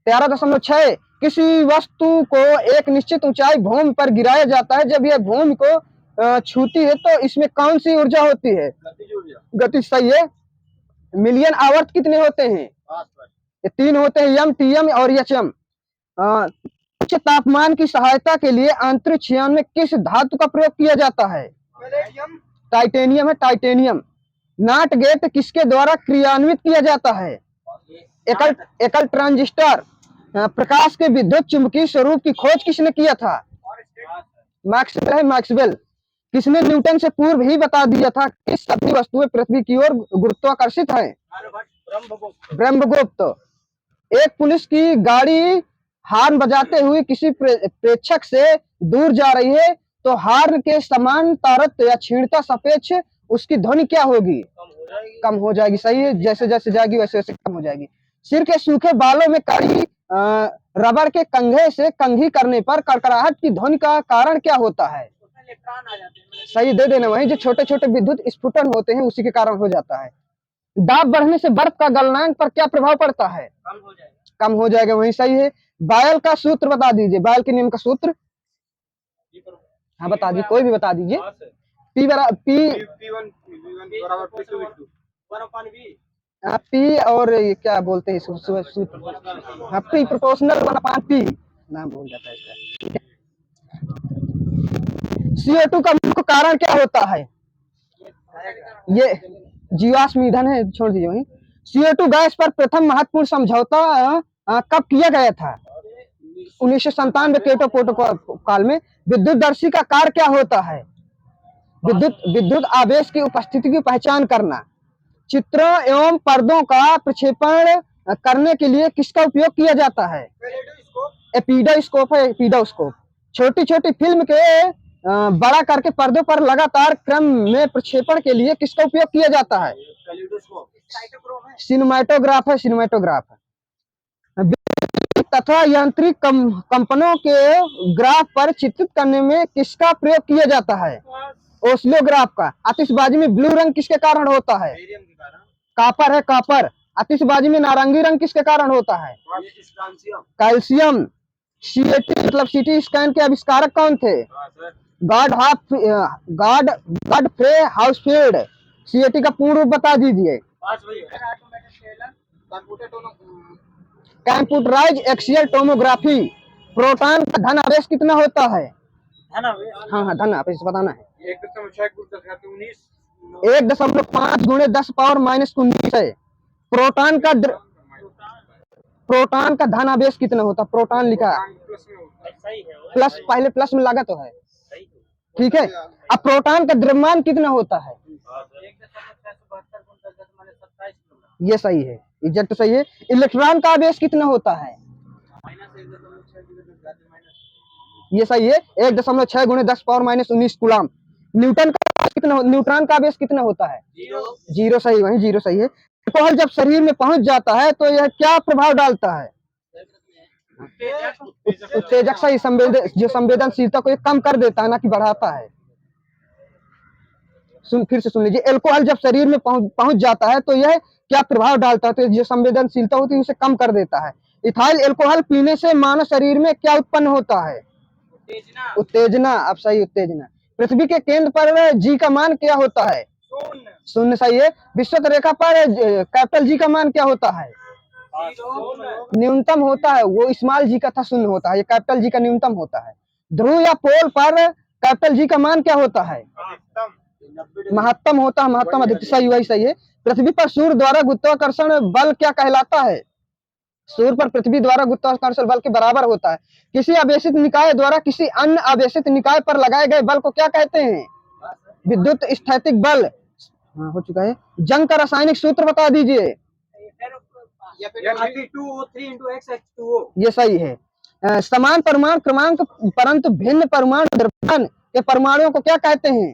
Speaker 1: 13.6। किसी वस्तु को एक निश्चित ऊंचाई भूमि पर गिराया जाता है, जब यह भूमि को छूती है तो इसमें कौन सी ऊर्जा होती है? गति। सही है। मिलियन आवर्त कितने होते हैं? ये 3 होते हैं, यम, टीएम और एचएम। उच्च तापमान की सहायता के लिए अंतरिक्ष यान में किस धातु का प्रयोग किया जाता है? टाइटेनियम है, टाइटेनियम। नाट गेट किसके द्वारा क्रियान्वित किया जाता है? एकल ट्रांजिस्टर। प्रकाश के विद्युत चुंबकीय स्वरूप की खोज किसने किया था? मैक्सवेल है, मैक्सवेल। किसने न्यूटन से पूर्व ही बता दिया था कि सभी वस्तुएं पृथ्वी की ओर गुरुत्वाकर्षित हैं? ब्रह्मगुप्त। एक पुलिस की गाड़ी हॉर्न बजाते हुए किसी प्रेक्षक से दूर जा रही है तो हॉर्न के समान तारत्य या क्षीणता सापेक्ष उसकी ध्वनि क्या होगी? कम हो जाएगी। सही है। जैसे जैसे जाएगी वैसे वैसे कम हो जाएगी। सिर के सूखे बालों में कड़ी रबर के कंघे से कंघी करने पर कड़कड़ाहट की ध्वनि का कारण क्या होता है? सही दे देना। वही जो छोटे छोटे विद्युत स्फुटन होते हैं उसी के कारण हो जाता है। दाब बढ़ने से बर्फ का गलनांक पर क्या प्रभाव पड़ता है? कम हो जाएगा। वही सही है। बायल का सूत्र बता दीजिए, बायल के नियम का सूत्र। हाँ बता दीजिए, कोई भी बता दीजिए। पी और ये क्या बोलते हैं सूत्र? हाँ, पी प्रोपोर्शनल 1/p नाम भूल जाता है इसका। CO2 का मुख्य कारण क्या होता है? ये जीवाश्म ईंधन है, छोड़ दीजिए वहीं। CO2 गैस पर प्रथम महत्वपूर्ण समझौता कब किया गया था? 1997 क्योटो प्रोटोकॉल में। विद्युतदर्शी का कार्य क्या होता है? विद्युत आवेश की उपस्थिति की पहचान करना। चित्र एवं पर्दों का प्रक्षेपण करने के लिए किसका उपयोग किया जाता है? एपिडोस्कोप है, एपिडोस्कोप। छोटी छोटी फिल्म के बड़ा करके पर्दों पर लगातार क्रम में प्रक्षेपण के लिए किसका उपयोग किया जाता है? सिनेमैटोग्राफ है, सिनेमैटोग्राफ। तथा यांत्रिक कंपनों के ग्राफ पर चित्रित करने में किसका प्रयोग किया जाता है? ओस्लोग्राफ का। आतिशबाजी में ब्लू रंग किसके कारण होता है? कापर है, कापर। आतिशबाजी में नारंगी रंग किसके कारण होता है? कैल्शियम। सीएटी मतलब सीटी स्कैन के आविष्कारक कौन थे? Godfrey Hounsfield. सीएटी का पूर्ण रूप बता दीजिए। Computerise axial tomography. प्रोटॉन का धन आवेश कितना होता है? हाँ, धन आवेश बताना है। 1.5 गुणे 10 पावर -19 है। प्रोटॉन का धन आवेश कितना होता है? प्रोटॉन लिखा है प्लस, पहले प्लस में लगा तो है, ठीक है। अब प्रोटॉन का द्रव्यमान कितना होता है? ये सही है, एग्जैक्ट सही है। इलेक्ट्रॉन का आवेश कितना होता है? ये सही है, 1.6 गुणे 10 पावर -19 कूलम। न्यूट्रॉन का आवेश कितना होता है? 0 सही, वही 0 सही है। अल्कोहल जब शरीर में पहुंच जाता है तो यह क्या प्रभाव डालता है? उत्तेजक सही, जो संवेदनशीलता को कम कर देता है, ना कि बढ़ाता है। फिर से सुन लीजिए, अल्कोहल जब शरीर में पहुंच जाता है तो यह क्या प्रभाव डालता है? तो जो संवेदनशीलता होती है उसे कम कर देता है। इथाइल अल्कोहल पीने से मानव शरीर में क्या उत्पन्न होता है? उत्तेजना। अब सही, उत्तेजना। पृथ्वी के केंद्र पर जी का मान क्या होता है? शून्य सही है। विषुवत रेखा पर कैपिटल जी का मान क्या होता है? न्यूनतम होता है, वो स्मॉल जी का था, शून्य होता है, ये कैपिटल जी का न्यूनतम होता है। ध्रुव या पोल पर कैपिटल जी का मान क्या होता है? महत्तम होता है, महत्तम अधिकतम सही, वही सही है। पृथ्वी पर सूर्य द्वारा गुरुत्वाकर्षण बल क्या कहलाता है? सूर्य पर पृथ्वी द्वारा गुरुत्वाकर्षण बल के बराबर होता है। किसी आवेशित निकाय द्वारा किसी अन्य आवेशित निकाय पर लगाए गए बल को क्या कहते हैं? विद्युत स्थैतिक बल। हाँ, हो चुका है। जंग का रासायनिक सूत्र बता दीजिए। ये सही है। समान परमाणु क्रमांक परंतु भिन्न परमाणु द्रव्यमान के परमाणुओं को क्या कहते हैं?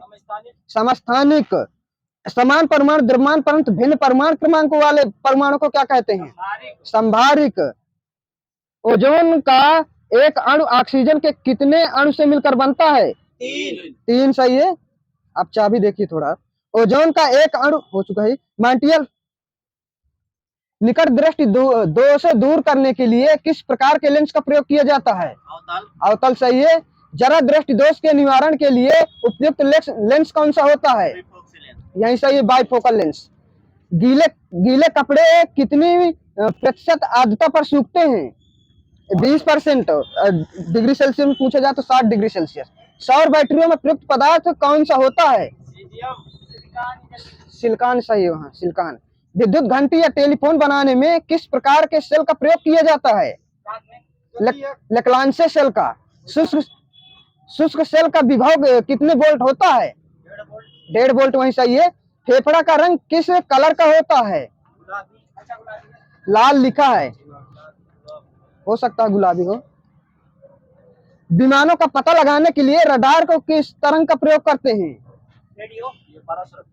Speaker 1: समस्थानिक। समान परमाणु द्रव्यमान परंतु भिन्न परमाणु क्रमांक वाले परमाणु को क्या कहते हैं? संभारिक। ओजोन का एक अणु ऑक्सीजन के कितने अणु से मिलकर बनता है? 3 सही है। अब चाबी देखिए थोड़ा। ओजोन का एक अणु, हो चुका है। मैंटियल। निकट दृष्टि दो से दूर करने के लिए किस प्रकार के लेंस का प्रयोग किया जाता है? अवतल सही है। जरा दृष्टि दोष के निवारण के लिए उपयुक्त लेंस कौन सा होता है? यही सही है, बाइफोकल लेंस। गीले कपड़े कितनी प्रतिशत आर्द्रता पर सूखते हैं? 20%। डिग्री सेल्सियस में पूछा जाए तो 60 डिग्री सेल्सियस। सौर बैटरियों में प्रयुक्त पदार्थ कौन सा होता है? सिलिकॉन सही है, वहाँ सिलिकॉन। विद्युत घंटी या टेलीफोन बनाने में किस प्रकार के सेल का प्रयोग किया जाता है? लेक्लांचे सेल का। शुष्क सेल का विभव कितने वोल्ट होता है? 1.5 वोल्ट, वही सही है। फेफड़ा का रंग किस कलर का होता है? लाल लिखा है, हो सकता है गुलाबी हो। विमानों का पता लगाने के लिए रडार को किस तरंग का प्रयोग करते हैं?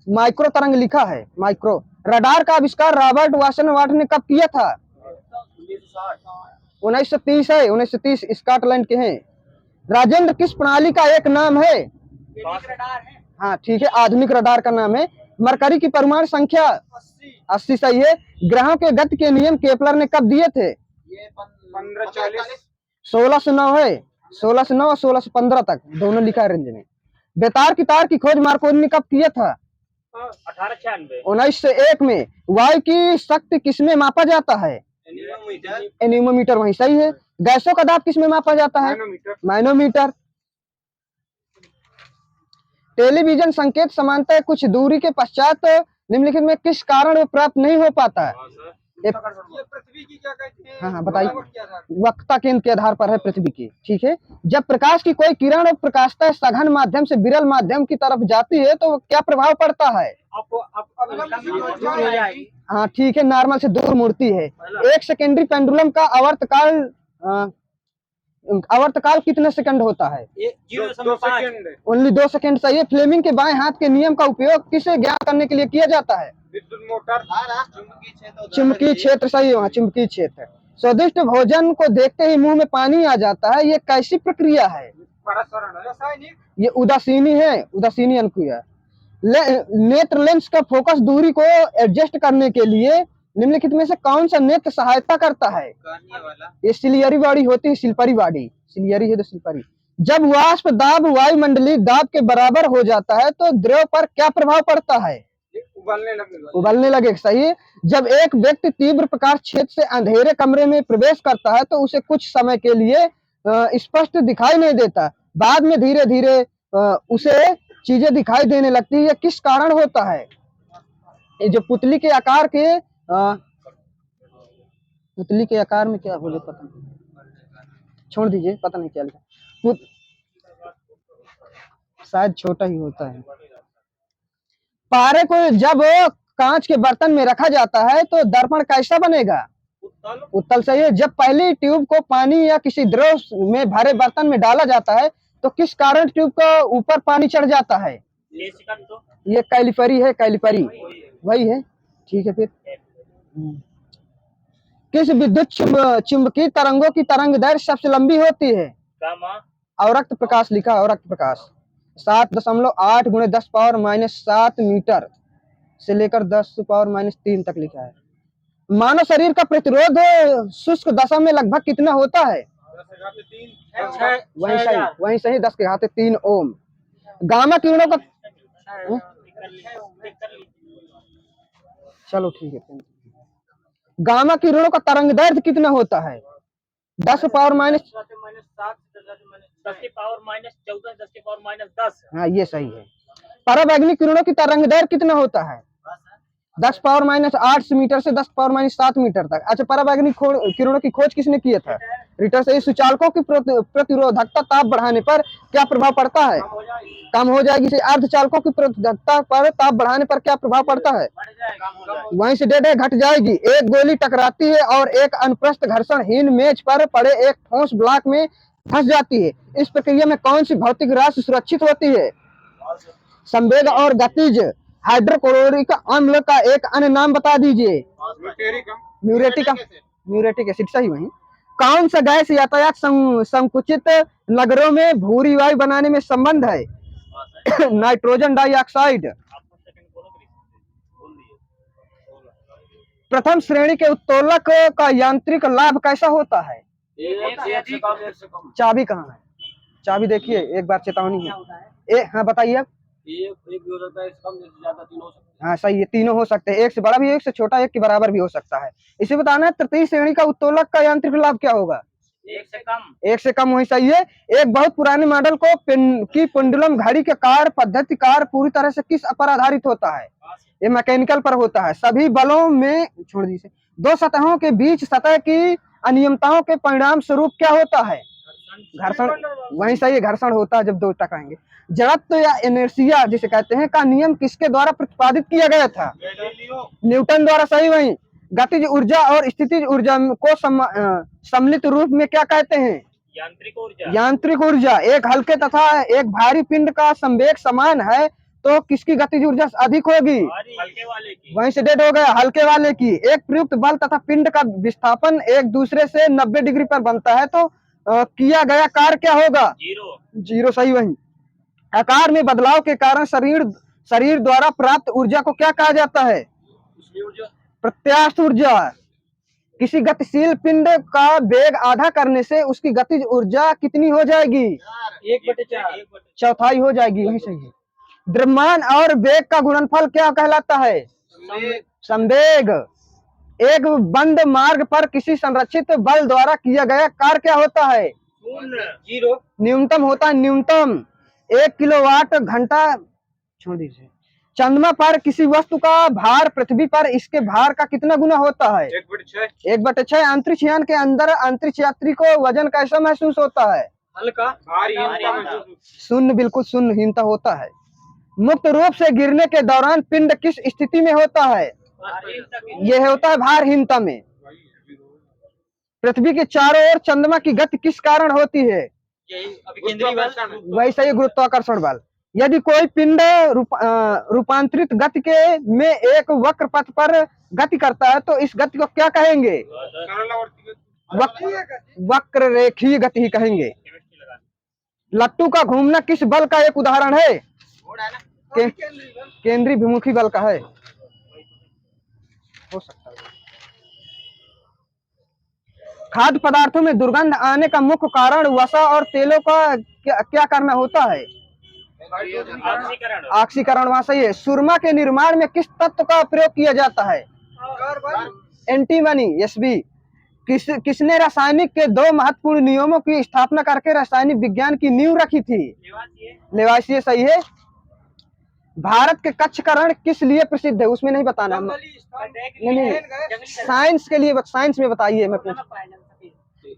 Speaker 1: माइक्रो तरंग लिखा है, माइक्रो। रडार का आविष्कार रॉबर्ट वाटसन ने कब किया था? 1930 है, 1930, स्कॉटलैंड के हैं। राजेंद्र किस प्रणाली का एक नाम है? हाँ ठीक है, आधुनिक रडार का नाम है। मरकरी की परमाणु संख्या 80 सही है। ग्रहों के गति के नियम केपलर ने कब दिए थे? 1609 है, 1609 और 1615 तक दोनों लिखा है रेंज में। बेतार की तार की खोज मार्कोनी ने कब किया था? 1901 में। वायु की शक्ति किसमें मापा जाता है? एनीमोमीटर, वही सही है। गैसों का दाब किसमें मापा जाता है? मैनोमीटर। टेलीविजन संकेत समानता कुछ दूरी के पश्चात निम्नलिखित में किस कारण प्राप्त नहीं हो पाता है? पृथ्वी की क्या कहते हैं? हाँ बताइए। वक्रता केंद्र के आधार पर है पृथ्वी की, ठीक है। जब प्रकाश की कोई किरण प्रकाशता सघन माध्यम से विरल माध्यम की तरफ जाती है तो क्या प्रभाव पड़ता है? हाँ ठीक है, नॉर्मल से दूर मुड़ती है। एक सेकेंडरी पेंडुलम का आवर्तकाल कितने सेकंड होता है? ओनली 2 सेकंड सही है। फ्लेमिंग के बाएं हाथ के नियम का उपयोग किसे ज्ञात करने के लिए किया जाता है? विद्युत मोटर। चुंबकीय क्षेत्र सही है, वहाँ चुंबकीय क्षेत्र। स्वादिष्ट भोजन को देखते ही मुंह में पानी आ जाता है, ये कैसी प्रक्रिया है? ये उदासीनी है, उदासीनी अनुक्रिया। नेत्र लेंस का फोकस दूरी को एडजस्ट करने के लिए निम्नलिखित में से कौन सा नेत्र सहायता करता है? ये सिलियरी बॉडी होती है, सिलपरी बॉडी, सिलियरी है तो सिलपरी। जब वाष्प दाब वायुमंडलीय दाब के बराबर हो जाता है तो द्रव पर क्या प्रभाव पड़ता है? उबलने लगे, सही है। जब एक व्यक्ति तीव्र प्रकाश क्षेत्र से अंधेरे कमरे में प्रवेश करता है तो उसे कुछ समय के लिए स्पष्ट दिखाई नहीं देता, बाद में धीरे धीरे उसे चीजें दिखाई देने लगती है। ये किस कारण होता है? ये जो पुतली के आकार के पुतली के आकार में क्या बोले पता नहीं, छोड़ दीजिए, पता नहीं क्या लिखा, शायद छोटा ही होता है। पारे को जब कांच के बर्तन में रखा जाता है तो दर्पण कैसा बनेगा? उत्तल, सही है। जब पहली ट्यूब को पानी या किसी द्रव में भरे बर्तन में डाला जाता है तो किस कारण ट्यूब का ऊपर पानी चढ़ जाता है? ये कैलिपरी है, कैलिपरी वही है, ठीक है। फिर किस विद्युत चुंबकीय तरंगों की तरंग दैर्घ्य सबसे लंबी होती है? अवरक्त प्रकाश लिखा, अवरक्त प्रकाश 7.8 × 10⁻⁻7 मीटर से लेकर 10⁻³ तक लिखा है। मानव शरीर का प्रतिरोध शुष्क दशा में लगभग कितना होता है? वही सही 10⁻³ ओम। गामा किरणों का चलो ठीक है, गामा किरणों का तरंग दैर्घ्य कितना होता है? 10⁻⁻7 10⁻⁻14 हाँ ये सही है। पराबैंगनी किरणों की तरंग दैर्घ्य कितना होता है? 10⁻8 मीटर से 10⁻7 मीटर तक। अच्छा, पराबैंगनी किरणों की खोज किसने किया था? रिटर से। सुचालकों की प्रतिरोधकता ताप बढ़ाने पर क्या प्रभाव पड़ता है? कम हो जाएगी। अर्धचालकों की प्रतिरोधकता पर ताप बढ़ाने पर क्या प्रभाव पड़ता है? वहीं से डेढ़ घट जाएगी। एक गोली टकराती है और एक अनुप्रस्थ घर्षणहीन मेज पर पड़े एक ठोस ब्लॉक में फंस जाती है। इस प्रक्रिया में कौन सी भौतिक राशि सुरक्षित होती है? संवेग और गतिज। हाइड्रोक्लोरिक अम्ल का एक अन्य नाम बता दीजिए। म्यूरेटिक एसिड, सही। वही कौन सा गैस यातायात संकुचित नगरों में भूरी वायु बनाने में संबंध है? Nitrogen dioxide. प्रथम श्रेणी के उत्तोलक का यांत्रिक लाभ कैसा होता है? चाबी कहाँ है? चाबी देखिए, एक बार चेतावनी है। हाँ बताइए। हाँ सही है, तीनों हो सकते हैं, एक से बड़ा भी, एक से छोटा, एक के बराबर भी हो सकता है। इसे बताना है तृतीय श्रेणी का उत्तोलक का यांत्रिक लाभ क्या होगा? एक से कम, वही सही है। एक बहुत पुराने मॉडल को की पेंडुलम घड़ी के कार्य पद्धति कार्य पूरी तरह से किस पर आधारित होता है? ये मैकेनिकल पर होता है। सभी बलों में छोड़ दीजिए, दो सतहों के बीच सतह की अनियमितताओं के परिणाम स्वरूप क्या होता है? घर्षण, वही सही है, घर्षण होता है जब दो टकराएंगे। जड़त्व या इनर्शिया जिसे कहते हैं का नियम किसके द्वारा प्रतिपादित किया गया था? न्यूटन द्वारा, सही। वही गतिज ऊर्जा और स्थितिज ऊर्जा को सम्मिलित रूप में क्या कहते हैं? यांत्रिक ऊर्जा। एक हल्के तथा एक भारी पिंड का संवेग समान है तो किसकी गतिज ऊर्जा अधिक होगी?
Speaker 2: हल्के वाले की।
Speaker 1: वहीं से डेट हो गया, हल्के वाले की। एक प्रयुक्त बल तथा पिंड का विस्थापन एक दूसरे से 90 डिग्री पर बनता है तो किया गया कार्य क्या होगा? जीरो, सही। वही आकार में बदलाव के कारण शरीर द्वारा प्राप्त ऊर्जा को क्या कहा जाता है? प्रत्यास्थ ऊर्जा। किसी गतिशील पिंड का वेग आधा करने से उसकी गतिज ऊर्जा कितनी हो जाएगी?
Speaker 2: 1/4,
Speaker 1: चौथाई हो जाएगी, वही सही है। द्रव्यमान और वेग का गुणनफल क्या कहलाता है? संवेग। एक बंद मार्ग पर किसी संरक्षित बल द्वारा किया गया कार्य क्या होता है?
Speaker 2: जीरो।
Speaker 1: न्यूनतम होता है, न्यूनतम। 1 किलोवाट घंटा, छोड़ दीजिए। चंद्रमा पर किसी वस्तु का भार पृथ्वी पर इसके भार का कितना गुना होता है? 1/6। अंतरिक्ष यान के अंदर अंतरिक्ष यात्री को वजन कैसा महसूस होता है?
Speaker 2: हल्का,
Speaker 1: शून्य, बिल्कुल शून्यहीनता होता है। मुक्त रूप से गिरने के दौरान पिंड किस स्थिति में होता है? यह होता है भारहीनता में। पृथ्वी के चारों ओर चंद्रमा की गति किस कारण होती है? वैसे ही गुरुत्वाकर्षण बल। यदि कोई पिंड रूपांतरित गति के में एक वक्र पथ पर गति करता है तो इस गति को क्या कहेंगे? वक्र रेखीय गति ही कहेंगे। लट्टू का घूमना किस बल का एक उदाहरण है? केंद्रीय विमुखी बल का है। हो सकता है। खाद्य पदार्थों में दुर्गंध आने का मुख्य कारण वसा और तेलों का क्या करना होता है? ऑक्सीकरण। वहां सही है। सुरमा के निर्माण में किस तत्व का प्रयोग किया जाता है? एंटीमनी। Yes B. किसने रासायनिक के 2 महत्वपूर्ण नियमों की स्थापना करके रासायनिक विज्ञान की नींव रखी थी? लेवासिए। सही है। भारत के कच्छ का रण किस लिए प्रसिद्ध है? उसमें नहीं बताना। नहीं, साइंस के लिए, साइंस में बताइए। मैं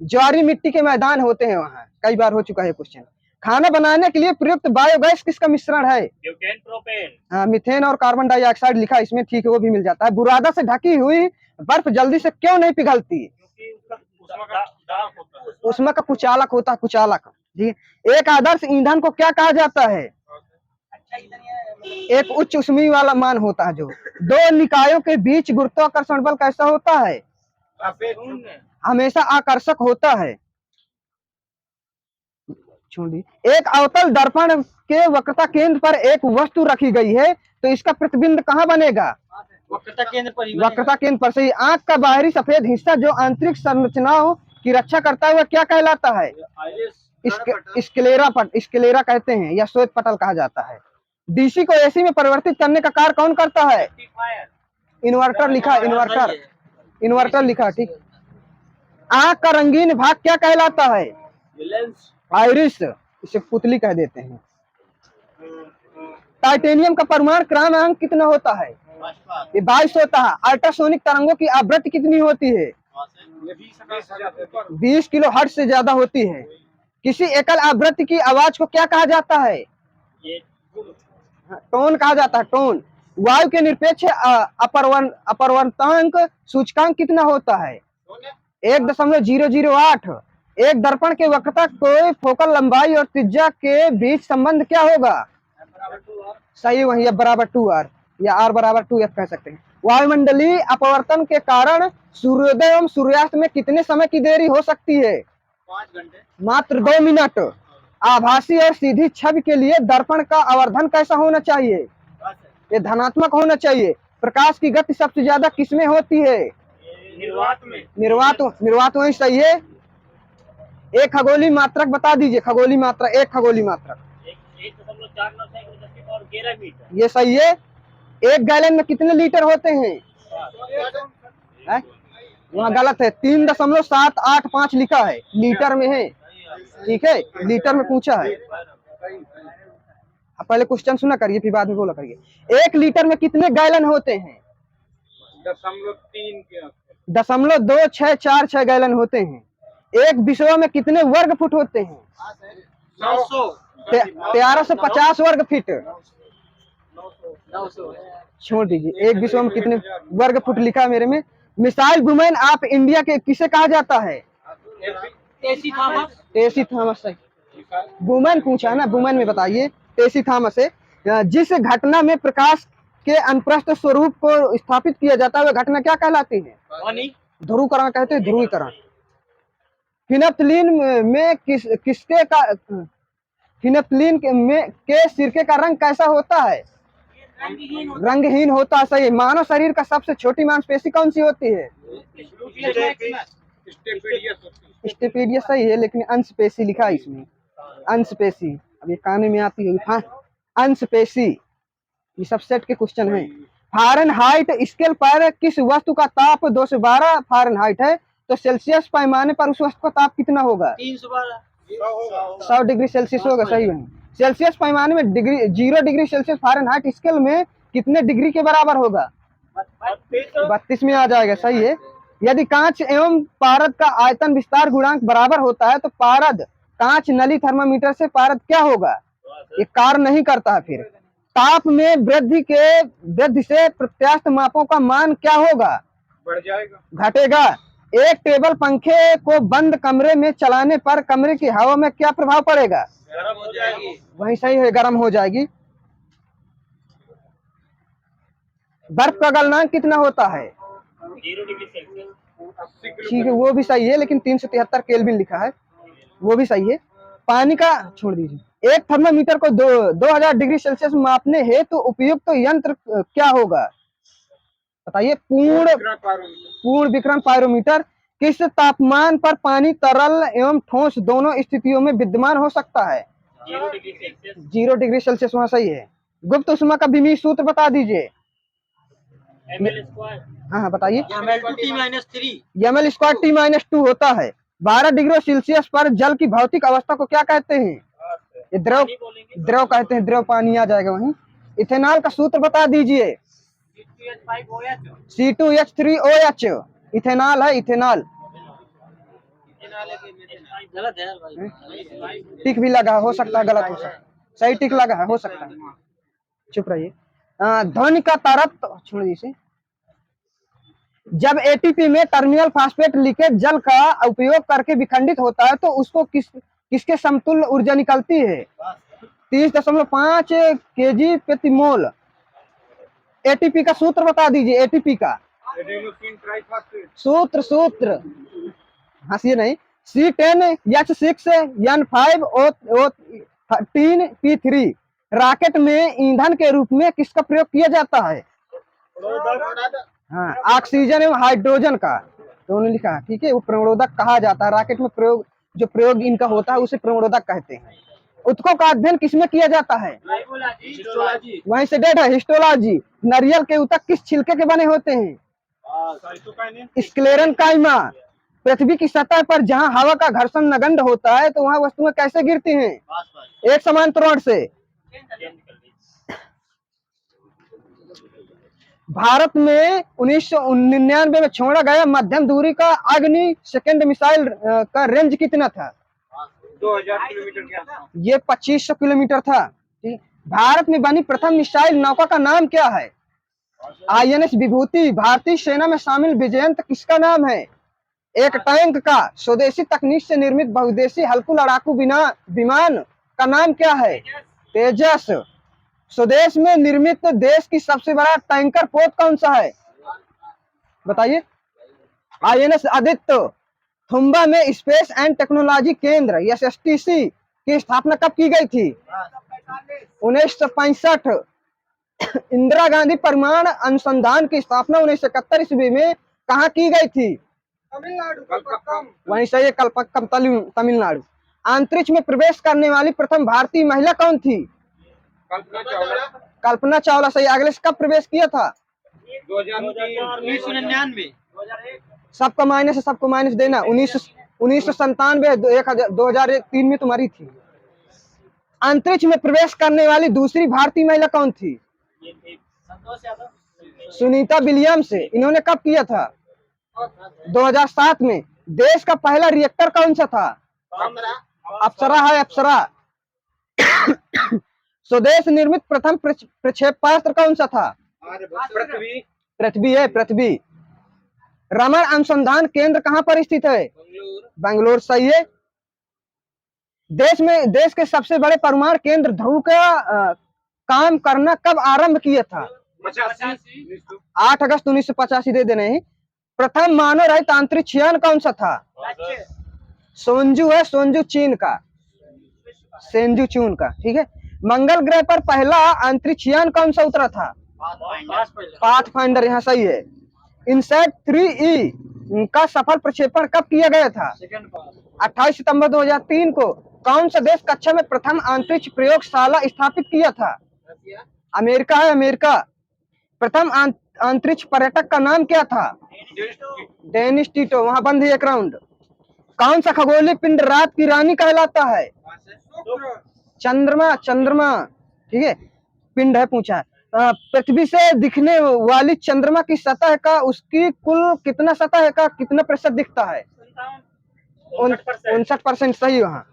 Speaker 1: ज्वारी मिट्टी के मैदान होते हैं वहाँ, कई बार हो चुका है क्वेश्चन। खाना बनाने के लिए प्रयुक्त बायोगैस किसका मिश्रण है?
Speaker 2: Butane, propane.
Speaker 1: हाँ, मीथेन और कार्बन डाइऑक्साइड लिखा इसमें, ठीक है, वो भी मिल जाता है। बुरादा से ढकी हुई बर्फ जल्दी से क्यों नहीं पिघलती? उसमें का कुचालक होता है, कुचालक। ठीक है। एक आदर्श ईंधन को क्या कहा जाता है? एक उच्च ऊष्मीय वाला मान होता है। जो 2 निकायों के बीच गुरुत्वाकर्षण बल कैसा होता है? हमेशा आकर्षक होता है। छोड़िए। एक अवतल दर्पण के वक्रता केंद्र पर एक वस्तु रखी गई है, तो इसका प्रतिबिंब कहाँ बनेगा?
Speaker 2: वक्रता केंद्र पर ही।
Speaker 1: वक्रता केंद्र पर। सही। आंख का बाहरी सफेद हिस्सा जो आंतरिक संरचनाओं की रक्षा करता है वह क्या कहलाता है? स्क्लेरा कहते हैं, या श्वेत पटल कहा जाता है। डीसी को एसी में परिवर्तित करने का कार्य कौन करता है? इन्वर्टर लिखा, इन्वर्टर लिखा। ठीक। आंख का रंगीन भाग क्या कहलाता है? आइरिस। इसे पुतली कह देते हैं। टाइटेनियम का परमाणु क्रमांक कितना होता है? ये 22 होता है। अल्ट्रासोनिक तरंगों की आवृत्ति कितनी होती है? 20 किलो हर्ट्ज से ज्यादा होती है। किसी एकल आवृत्ति की आवाज को क्या कहा जाता है? टोन कहा जाता है, टोन। वायु के निरपेक्ष अपवर्तनांक सूचकांक कितना होता है? 1.008। एक दर्पण के वक्रता को फोकल लंबाई और त्रिज्या के बीच संबंध क्या होगा? सही, वही है, बराबर 2r, या r बराबर 2f कह सकते हैं। वायुमंडलीय अपवर्तन के कारण सूर्योदय एवं सूर्यास्त में कितने समय की देरी हो सकती है?
Speaker 2: 5 घंटे।
Speaker 1: मात्र 2 मिनट। आभासी और सीधी छवि के लिए दर्पण का आवर्धन कैसा होना चाहिए? ये धनात्मक होना चाहिए। प्रकाश की गति सबसे ज्यादा किसमें होती है?
Speaker 2: निर्वात में।
Speaker 1: निर्वात वही सही है। एक खगोलीय मात्रक बता दीजिए। खगोलीय मात्रक, एक खगोलीय मात्रक।
Speaker 2: 1.496 मीटर।
Speaker 1: ये सही है। एक गैलन में कितने लीटर होते हैं? वहाँ गलत है, 3.785 लिखा है, लीटर में है। ठीक है, लीटर में पूछा है। अब पहले क्वेश्चन सुना करिए, फिर बाद में बोला करिए। 1 लीटर में कितने गैलन होते हैं? 0.264 गैलन होते हैं। एक विश्व में कितने वर्ग फुट होते हैं? 1350 वर्ग फीट। छोड़ दीजिए, एक विश्व में कितने वर्ग फुट लिखा है मेरे में। मिसाइल वुमेन ऑफ इंडिया के किसे कहा जाता है?
Speaker 2: टेसी थॉमस।
Speaker 1: टेसी थॉमस। वुमेन पूछा है ना, वुमेन में बताइए। टेसी थॉमस है। जिस घटना में प्रकाश के अनुप्रस्थ स्वरूप को स्थापित किया जाता है वह घटना क्या कहलाती है? ध्रुवीकरण कहते हैं, ध्रुवीकरण। फिनप्थलीन में किसके का फिनप्थलीन के सिरके का रंग कैसा होता है? रंगहीन होता है। सही। मानव शरीर का सबसे छोटी मांसपेशी कौन सी होती है? स्टेपीडियस। सही है, लेकिन अंशपेशी लिखा इसमें, अंशपेशी। अब ये काने में आती होगी। हाँ, अंशपेशी। ये सब सेट के क्वेश्चन है। फारेनहाइट स्केल पर किस वस्तु का ताप 212 फारेनहाइट है, तो सेल्सियस पैमाने पर उस वस्तु का ताप कितना होगा?
Speaker 2: 312।
Speaker 1: 100 डिग्री सेल्सियस होगा। सही है। सेल्सियस पैमाने में 0 डिग्री सेल्सियस फारेनहाइट स्केल में कितने डिग्री के बराबर होगा? 32 में आ जाएगा। सही है। यदि कांच एवं पारद का आयतन विस्तार गुणांक बराबर होता है तो पारद कांच नली थर्मामीटर से पारद क्या होगा? ये कार्य नहीं करता है। फिर ताप में वृद्धि से प्रत्यास्थ मापों का मान क्या होगा?
Speaker 2: बढ़ जाएगा,
Speaker 1: घटेगा। एक टेबल पंखे को बंद कमरे में चलाने पर कमरे की हवा में क्या प्रभाव पड़ेगा?
Speaker 2: गर्म हो जाएगी।
Speaker 1: वही सही है, गर्म हो जाएगी। बर्फ का गलनांक कितना होता है?
Speaker 2: 0 डिग्री सेल्सियस।
Speaker 1: ठीक है, वो भी सही है, लेकिन 373 केल्विन लिखा है, वो भी सही है। पानी का छोड़ दीजिए। एक थर्मामीटर को 2000 डिग्री सेल्सियस मापने हेतु तो उपयुक्त तो यंत्र क्या होगा? बताइए। पूर्ण विक्रम पायरोमीटर। किस तापमान पर पानी तरल एवं ठोस दोनों स्थितियों में विद्यमान हो सकता है? 0 डिग्री सेल्सियस, वहाँ सही है। गुप्त उष्मा का विमीय सूत्र बता दीजिए। हाँ बताइए। ml स्क्वायर T-2 होता है। 12 डिग्री सेल्सियस पर जल की भौतिक अवस्था को क्या कहते हैं? ये द्रव कहते हैं, द्रव पानी आ जाएगा वहीं। इथेनॉल का सूत्र बता दीजिए। C2H3OH इथेनॉल है, इथेनॉल।
Speaker 2: गलत है भाई।
Speaker 1: टिक भी लगा, हो सकता है गलत हो सकता है, सही टिक लगा है, हो सकता है। चुप रहिए। ध्वनि का तारतम्य छोड़ दीजिए। जब एटीपी में टर्मिनल फास्फेट लीकेज जल का उपयोग करके विखंडित होता है तो उसको किसके समतुल्य ऊर्जा निकलती है? 30.5 kg प्रति मोल। एटीपी का सूत्र बता दीजिए, एटीपी का सूत्र हंसिए नहीं। C10H6N5O13P3 रॉकेट में ईंधन के रूप में किसका प्रयोग किया जाता है? हाँ, ऑक्सीजन एवं हाइड्रोजन का दोनों लिखा है, ठीक है। वो प्रणोदक कहा जाता है, रॉकेट में प्रयोग इनका होता है उसे प्रणोदक कहते हैं। उत्कों का अध्ययन किसमें किया जाता है? वहीं से डेट है, हिस्टोलॉजी। नारियल के ऊतक किस छिलके के बने होते हैं? स्क्लेरेनकाइमा। पृथ्वी की सतह पर जहां हवा का घर्षण नगण्य होता है तो वहां वस्तुएं कैसे गिरती हैं? एक समान त्वरण से। भारत में 1999 में छोड़ा गया मध्यम दूरी का अग्नि सेकंड मिसाइल का रेंज कितना था?
Speaker 2: 2000 किलोमीटर।
Speaker 1: ये 2500 किलोमीटर था। भारत में बनी प्रथम मिसाइल नौका का नाम क्या है? INS विभूति। भारतीय सेना में शामिल विजयंत किसका नाम है? एक टैंक का। स्वदेशी तकनीक से निर्मित बहुउद्देशीय हल्कू लड़ाकू विमान का नाम क्या है? तेजस। स्वदेश में निर्मित देश की सबसे बड़ा टैंकर पोत कौन सा है? बताइए। INS आदित्य। थुम्बा में स्पेस एंड टेक्नोलॉजी केंद्र SSTC की स्थापना कब की गई थी? 1965। इंदिरा गांधी परमाणु अनुसंधान की स्थापना 1971 ईस्वी में कहाँ की गई थी? वहीं से कलपक्कम तमिलनाडु। अंतरिक्ष में प्रवेश करने वाली प्रथम भारतीय महिला कौन थी? कल्पना चावला सही। अगले से कब प्रवेश किया था?
Speaker 2: 1999।
Speaker 1: सबको माइनस देना। 1997, 2003 में तुम्हारी थी। अंतरिक्ष में प्रवेश करने वाली दूसरी भारतीय महिला कौन थी? सुनीता विलियम्स। इन्होंने कब किया था? 2007 में। देश का पहला रिएक्टर कौन सा था? अप्सरा है, अप्सरा। स्वदेश निर्मित प्रथम प्रक्षेपास्त्र कौन सा था? पृथ्वी है, पृथ्वी। रमण अनुसंधान केंद्र कहाँ पर स्थित है? बेंगलोर सही है। देश के सबसे बड़े परमाणु केंद्र ध्रुव का काम करना कब आरंभ किया था? 8 अगस्त 1985 दे देने हैं। प्रथम मानव रहित अंतरिक्ष यान कौन सा था? सोंजू है, सोंजू चीन का, सेंजू चून का, ठीक है। मंगल ग्रह पर पहला अंतरिक्ष यान कौन सा उतरा था? पाथफाइंडर, यहाँ सही है। इनसैट 3E का सफल प्रक्षेपण कब किया गया था? 28 सितंबर 2003 को। कौन सा देश कक्षा में प्रथम अंतरिक्ष प्रयोगशाला स्थापित किया था? अमेरिका है, अमेरिका। प्रथम अंतरिक्ष पर्यटक का नाम क्या था? Dennis Tito. वहां बंद है एक राउंड। कौन सा खगोलीय पिंड रात की रानी कहलाता है? चंद्रमा, चंद्रमा, ठीक है। पिंड है पूछा। पृथ्वी से दिखने वाली चंद्रमा की सतह का उसकी कुल कितना सतह का कितना प्रतिशत दिखता है? 59% सही। वहाँ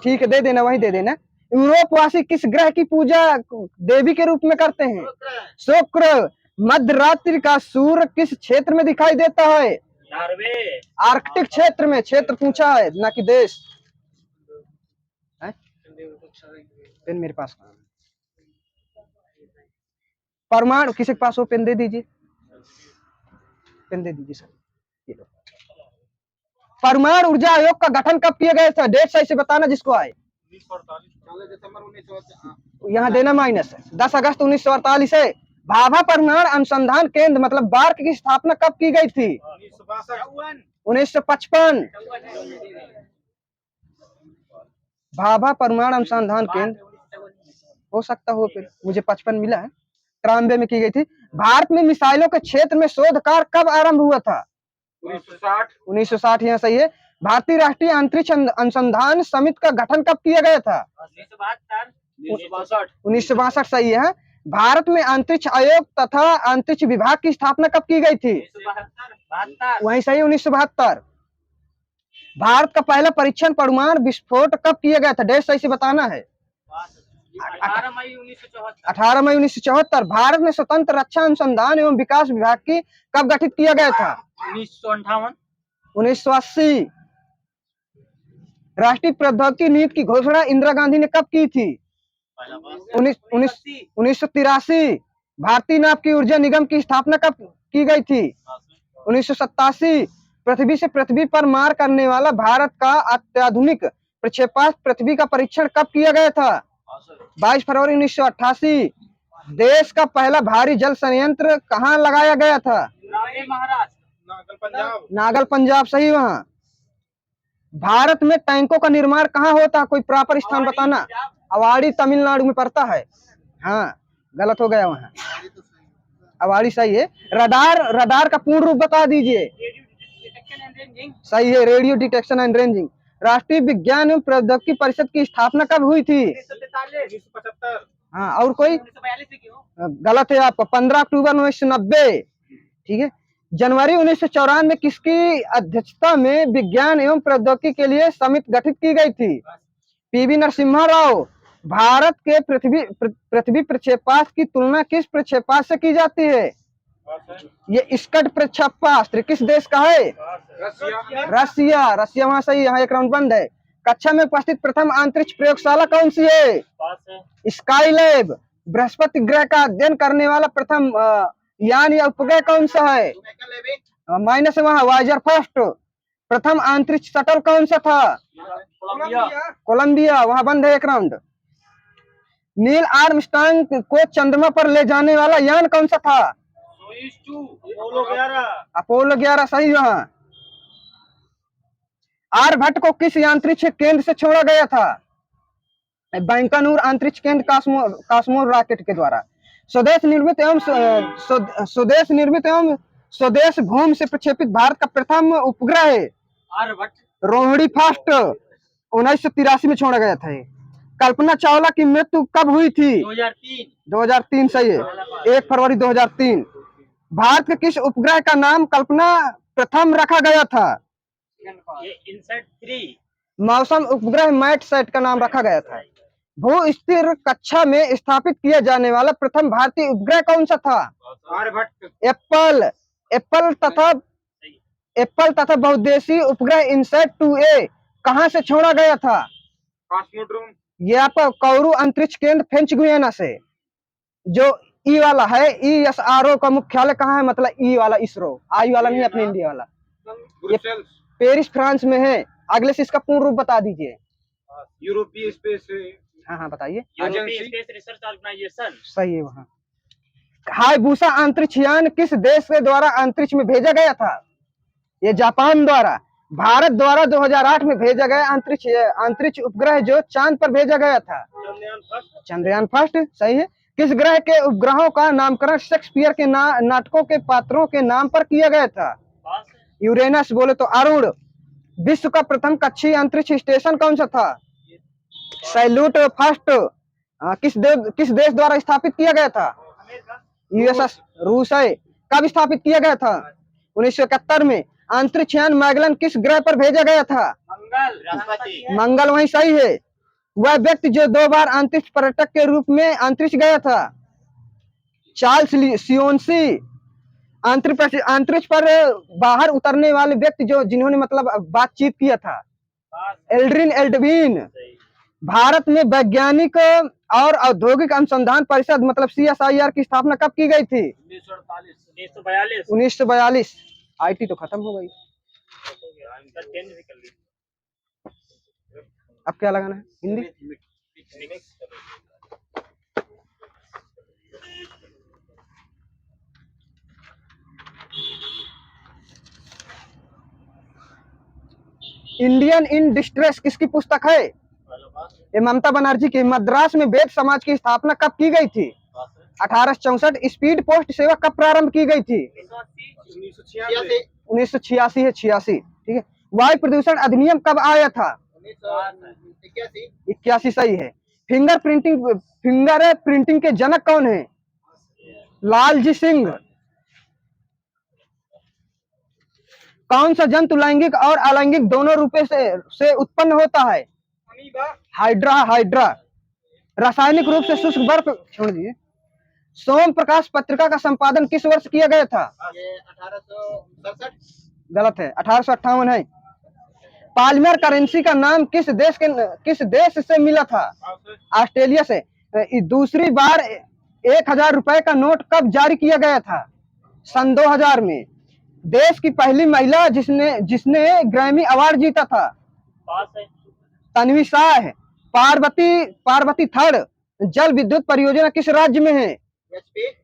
Speaker 1: ठीक है, दे देना, वही दे देना। यूरोपवासी किस ग्रह की पूजा देवी के रूप में करते हैं? शुक्र। मध्य रात्रि का सूर्य किस क्षेत्र में दिखाई देता है? आर्कटिक क्षेत्र में। क्षेत्र पूछा है ना कि देश है? पेन मेरे पास कहाँ है? परमाणु किसी के पास हो? पेन दे दीजिए, पेन दे दीजिए सर। परमाणु ऊर्जा आयोग का गठन कब किया गया था? डेट सही से बताना जिसको आए।
Speaker 2: 1948
Speaker 1: यहाँ देना माइनस है। 10 अगस्त 1948 है। भाभा परमाणु अनुसंधान केंद्र मतलब बार्क की स्थापना कब की गई थी? 1955। भाभा परमाणु अनुसंधान केंद्र हो सकता हो, फिर मुझे 55 मिला है। 93 में की गई थी। भारत में मिसाइलों के क्षेत्र में शोध कार्य कब आरंभ हुआ था? 1960 यहाँ सही है। भारतीय राष्ट्रीय अंतरिक्ष अनुसंधान समिति का गठन कब किया गया था? 1962 सही है। भारत में अंतरिक्ष आयोग तथा अंतरिक्ष विभाग की स्थापना कब की गई थी? वही सही 1972। भारत का पहला परीक्षण परमाणु विस्फोट कब किया गया था? डेट सही से बताना है।
Speaker 2: 18 मई 1974।
Speaker 1: 18 मई 1974। भारत में स्वतंत्र रक्षा अनुसंधान एवं विकास विभाग की कब गठित किया गया था?
Speaker 2: 1958।
Speaker 1: 1980। राष्ट्रीय प्रौद्योगिकी नीति की घोषणा इंदिरा गांधी ने कब की थी? 1983। भारतीय नाप की ऊर्जा निगम की स्थापना कब की गई थी? 1987। पृथ्वी पर मार करने वाला भारत का अत्याधुनिक प्रक्षेपास्त्र पृथ्वी का परीक्षण कब किया गया था? 22 फरवरी 1988। देश का पहला भारी जल संयंत्र कहाँ लगाया गया था? नागल पंजाब सही। वहाँ भारत में टैंकों का निर्माण कहाँ होता है? कोई प्रॉपर स्थान बताना। अवाड़ी तमिलनाडु में पड़ता है। हाँ गलत हो गया, वहाँ अवाड़ी सही है। रडार का पूर्ण रूप बता दीजिए। सही है, रेडियो डिटेक्शन एंड रेंजिंग। राष्ट्रीय विज्ञान एवं प्रौद्योगिकी परिषद की स्थापना कब हुई थी?
Speaker 2: 1975।
Speaker 1: हाँ और कोई?
Speaker 2: 1942
Speaker 1: गलत है आपका, 15 अक्टूबर 1990। ठीक है। जनवरी 1994 में किसकी अध्यक्षता में विज्ञान एवं प्रौद्योगिकी के लिए समिति गठित की गई थी? पीवी नरसिम्हा राव। भारत के पृथ्वी प्रक्षेपास्त्र की तुलना किस प्रक्षेपास्त्र से की जाती है? ये स्कड प्रक्षेपास्त्र किस देश का है? रसिया वहाँ सही। यहाँ एक राउंड बंद है। कक्षा में उपस्थित प्रथम अंतरिक्ष प्रयोगशाला कौन सी है? Sky lab. बृहस्पति ग्रह का अध्ययन करने वाला प्रथम यान या उपग्रह कौन सा है? माइनस है वहाँ, वाइजर फर्स्ट। प्रथम अंतरिक्ष शटल कौन सा था? कोलंबिया। वहाँ बंद है एक राउंड। नील आर्मस्ट्रांग को चंद्रमा पर ले जाने वाला यान कौन सा था? अपोलो 11 सही। वहाँ आर्यभट्ट को किस अंतरिक्ष केंद्र से छोड़ा गया था? बैंकानूर अंतरिक्ष केंद्र कास्मोस रॉकेट के द्वारा। स्वदेश निर्मित एवं स्वदेश भूमि से प्रक्षेपित भारत का प्रथम उपग्रह है रोहिणी फर्स्ट। 1983 में छोड़ा गया था। कल्पना चावला की मृत्यु कब हुई थी? 2003 सही है, 1 फरवरी 2003। भारत के किस उपग्रह का नाम कल्पना प्रथम रखा गया था?
Speaker 2: इनसेट 3।
Speaker 1: मौसम उपग्रह मैट सेट का नाम रखा गया था। भू स्थिर कक्षा में स्थापित किया जाने वाला प्रथम भारतीय उपग्रह कौन सा था? एप्पल तथा बहुउद्देशीय उपग्रह इनसेट 2A कहां से छोड़ा गया था? ये आपका कौरू अंतरिक्ष केंद्र फ्रेंच गुयाना से। जो ई वाला है, ESRO का मुख्यालय कहाँ है? मतलब ई वाला इसरो, आई वाला नहीं, अपने इंडिया वाला। ये पेरिस फ्रांस में है। अगले से इसका पूर्ण रूप बता दीजिए।
Speaker 2: यूरोपीय स्पेस।
Speaker 1: हाँ बताइए।
Speaker 2: यूरोपीय स्पेस रिसर्च ऑर्गेनाइजेशन
Speaker 1: सही है। वहाँ हायबुसा अंतरिक्ष यान किस देश के द्वारा अंतरिक्ष में भेजा गया था? ये जापान द्वारा। भारत द्वारा 2008 में भेजा गया अंतरिक्ष उपग्रह जो चांद पर भेजा गया था? चंद्रयान फर्स्ट सही है। किस ग्रह के उपग्रहों का नामकरण शेक्सपियर के नाटकों के पात्रों के नाम पर किया गया था? यूरेनस बोले तो अरुण। विश्व का प्रथम कक्षीय अंतरिक्ष स्टेशन कौन सा था? Salute first. किस देश द्वारा स्थापित किया गया था? यूएसएस रूस है। कब स्थापित किया गया था? 1971 में। अंतरिक्ष यान मैगलन किस ग्रह पर भेजा गया था? मंगल वही सही है। वह व्यक्ति जो 2 बार अंतरिक्ष पर्यटक के रूप में अंतरिक्ष गया था? चार्ल्स सियोन्सी। अंतरिक्ष पर बाहर उतरने वाले व्यक्ति जिन्होंने मतलब बातचीत किया था? एल्ड्रिन एल्डविन। भारत में वैज्ञानिक और औद्योगिक अनुसंधान परिषद मतलब CSIR की स्थापना कब की गई थी?
Speaker 2: 1942।
Speaker 1: 1942। IT तो खत्म हो गई।
Speaker 2: इनका चेंज भी कर लीजिए।
Speaker 1: अब क्या लगाना है? Hindi.
Speaker 2: Mix
Speaker 1: Indian in distress किसकी पुस्तक है? ये ममता बनर्जी की। मद्रास में वेद समाज की स्थापना कब की गई थी? 1864। स्पीड पोस्ट सेवा कब प्रारंभ की गई थी? 1986 है, 86। ठीक है। वायु प्रदूषण अधिनियम कब आया था? 81 सही है। फिंगर प्रिंटिंग के जनक कौन है? लालजी सिंह। कौन सा जंतु लैंगिक और अलैंगिक दोनों रूपों से उत्पन्न होता है? हाइड्रा। रासायनिक रूप से शुष्क बर्फ, छोड़ दिए। सोम प्रकाश पत्रिका का संपादन किस वर्ष किया गया था? 1867। गलत है, 1858 है। पॉलीमर करेंसी का नाम किस देश से मिला था? ऑस्ट्रेलिया से। दूसरी बार 1000 रुपए का नोट कब जारी किया गया था? सन 2000 में। देश की पहली महिला जिसने ग्रैमी अवार्ड जीता था? तन्वी शाह है। पार्वती थर्ड जल विद्युत परियोजना किस राज्य में है?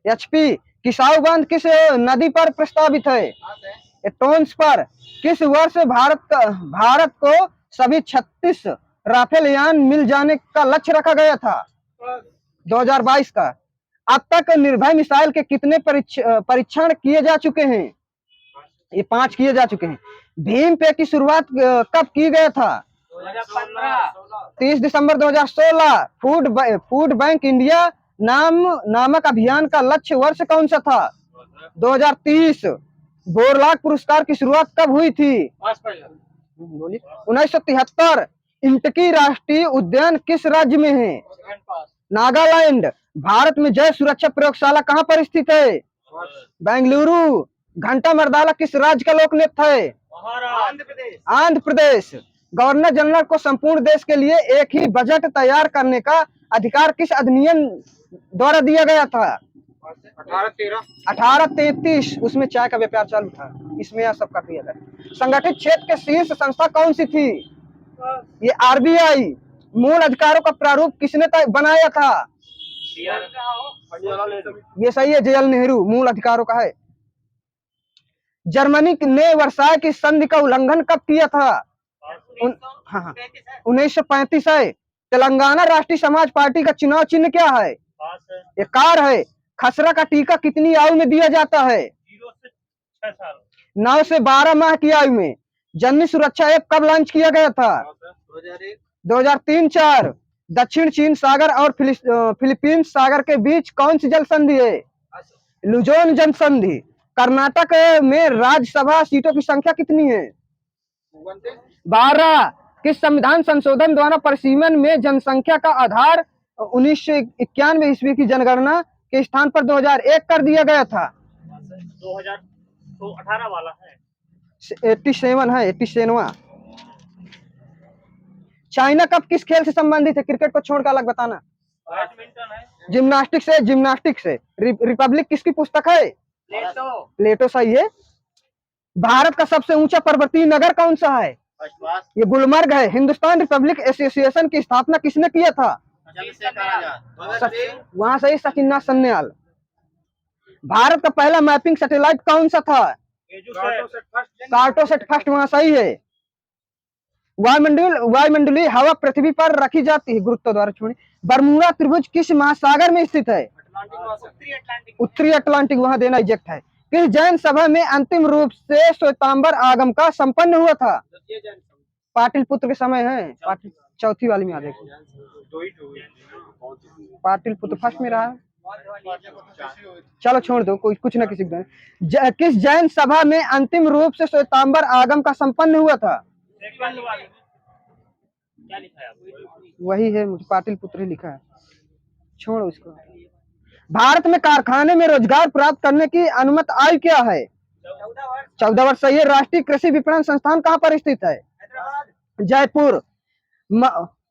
Speaker 1: एचपी। किसाऊ बांध किस नदी पर प्रस्तावित है? टोन्स पर। किस वर्ष भारत को सभी 36 राफेल यान मिल जाने का लक्ष्य रखा गया था? 2022 का। अब तक निर्भय मिसाइल के कितने परीक्षण किए जा चुके हैं? ये 5 किए जा चुके हैं। भीम पे की शुरुआत कब की गया था? 30 दिसंबर 2016। फूड बैंक इंडिया नामक अभियान का लक्ष्य वर्ष कौन सा था? 2030। बोरलाग पुरस्कार की शुरुआत कब हुई थी? 1973। इंटकी राष्ट्रीय उद्यान किस राज्य में है? नागालैंड। भारत में जय सुरक्षा प्रयोगशाला कहाँ पर स्थित है? बेंगलुरु। घंटा मर्दाला किस राज्य का लोक नृत्य है? आंध्र प्रदेश। गवर्नर जनरल को संपूर्ण देश के लिए एक ही बजट तैयार करने का अधिकार किस अधिनियम द्वारा दिया गया था? 1833। उसमें चाय का व्यापार चालू था, इसमें यह सब कर दिया गया। संगठित क्षेत्र के शीर्ष संस्था कौन सी थी? ये आरबीआई। मूल अधिकारों का प्रारूप किसने बनाया था? ये सही है, जवाहरलाल नेहरू मूल अधिकारों का है। जर्मनी ने वर्साय की संधि का उल्लंघन कब किया था? 1935 है। तेलंगाना राष्ट्रीय समाज पार्टी का चुनाव चिन्ह क्या है? ये कार है। खसरा का टीका कितनी आयु में दिया जाता है?
Speaker 2: 0 से 6 साल।
Speaker 1: 9 से 12 माह की आयु में। जननी सुरक्षा ऐप कब लॉन्च किया गया था? 2003-4। दक्षिण चीन सागर और फिलीपींस सागर के बीच कौन सी जल संधि है? लुजोन जल संधि। कर्नाटक में राज्यसभा सीटों की संख्या कितनी है? 12। किस संविधान संशोधन द्वारा परिसीमन में जनसंख्या का आधार 1991 ईस्वी की जनगणना के स्थान पर 2001 कर दिया गया था?
Speaker 2: 2018 वाला है।
Speaker 1: 87 है, 87वां। चाइना कप किस खेल से संबंधित है? क्रिकेट को छोड़कर अलग बताना।
Speaker 2: बैडमिंटन है।
Speaker 1: जिम्नास्टिक्स से। रिपब्लिक किसकी पुस्तक है? प्लेटो सही है। भारत का सबसे ऊंचा पर्वतीय नगर कौन सा है? ये गुलमर्ग है। हिंदुस्तान रिपब्लिक एसोसिएशन की स्थापना किसने किया था? वहां से सचिन सन्याल। भारत का पहला मैपिंग सैटेलाइट कौन सा था? कार्टोसैट फर्स्ट। वहां सही है। वायुमंडलीय हवा पृथ्वी पर रखी जाती है गुरुत्व द्वारा। छोड़िए। बरमूडा त्रिभुज किस महासागर में स्थित है? उत्तरी अटलांटिक। वहां देना इजेक्ट है। किस जैन सभा में अंतिम रूप से श्वेतांबर आगम का संपन्न हुआ था? पाटिलपुत्र के समय है। चौथी वाली में आ देखो। पाटिलपुत्र फर्स्ट में रहा। चलो छोड़ दो, कोई कुछ ना किसी किस जैन सभा में अंतिम रूप से श्वेतांबर आगम का संपन्न हुआ था?
Speaker 2: क्या लिखा है?
Speaker 1: वही है, मुझे पाटिलपुत्र ही लिखा है। छोड़ो इसको। भारत में कारखाने में रोजगार प्राप्त करने की अनुमत आयु क्या है? 14 वर्ष सही है। राष्ट्रीय कृषि विपणन संस्थान कहाँ पर स्थित है? जयपुर।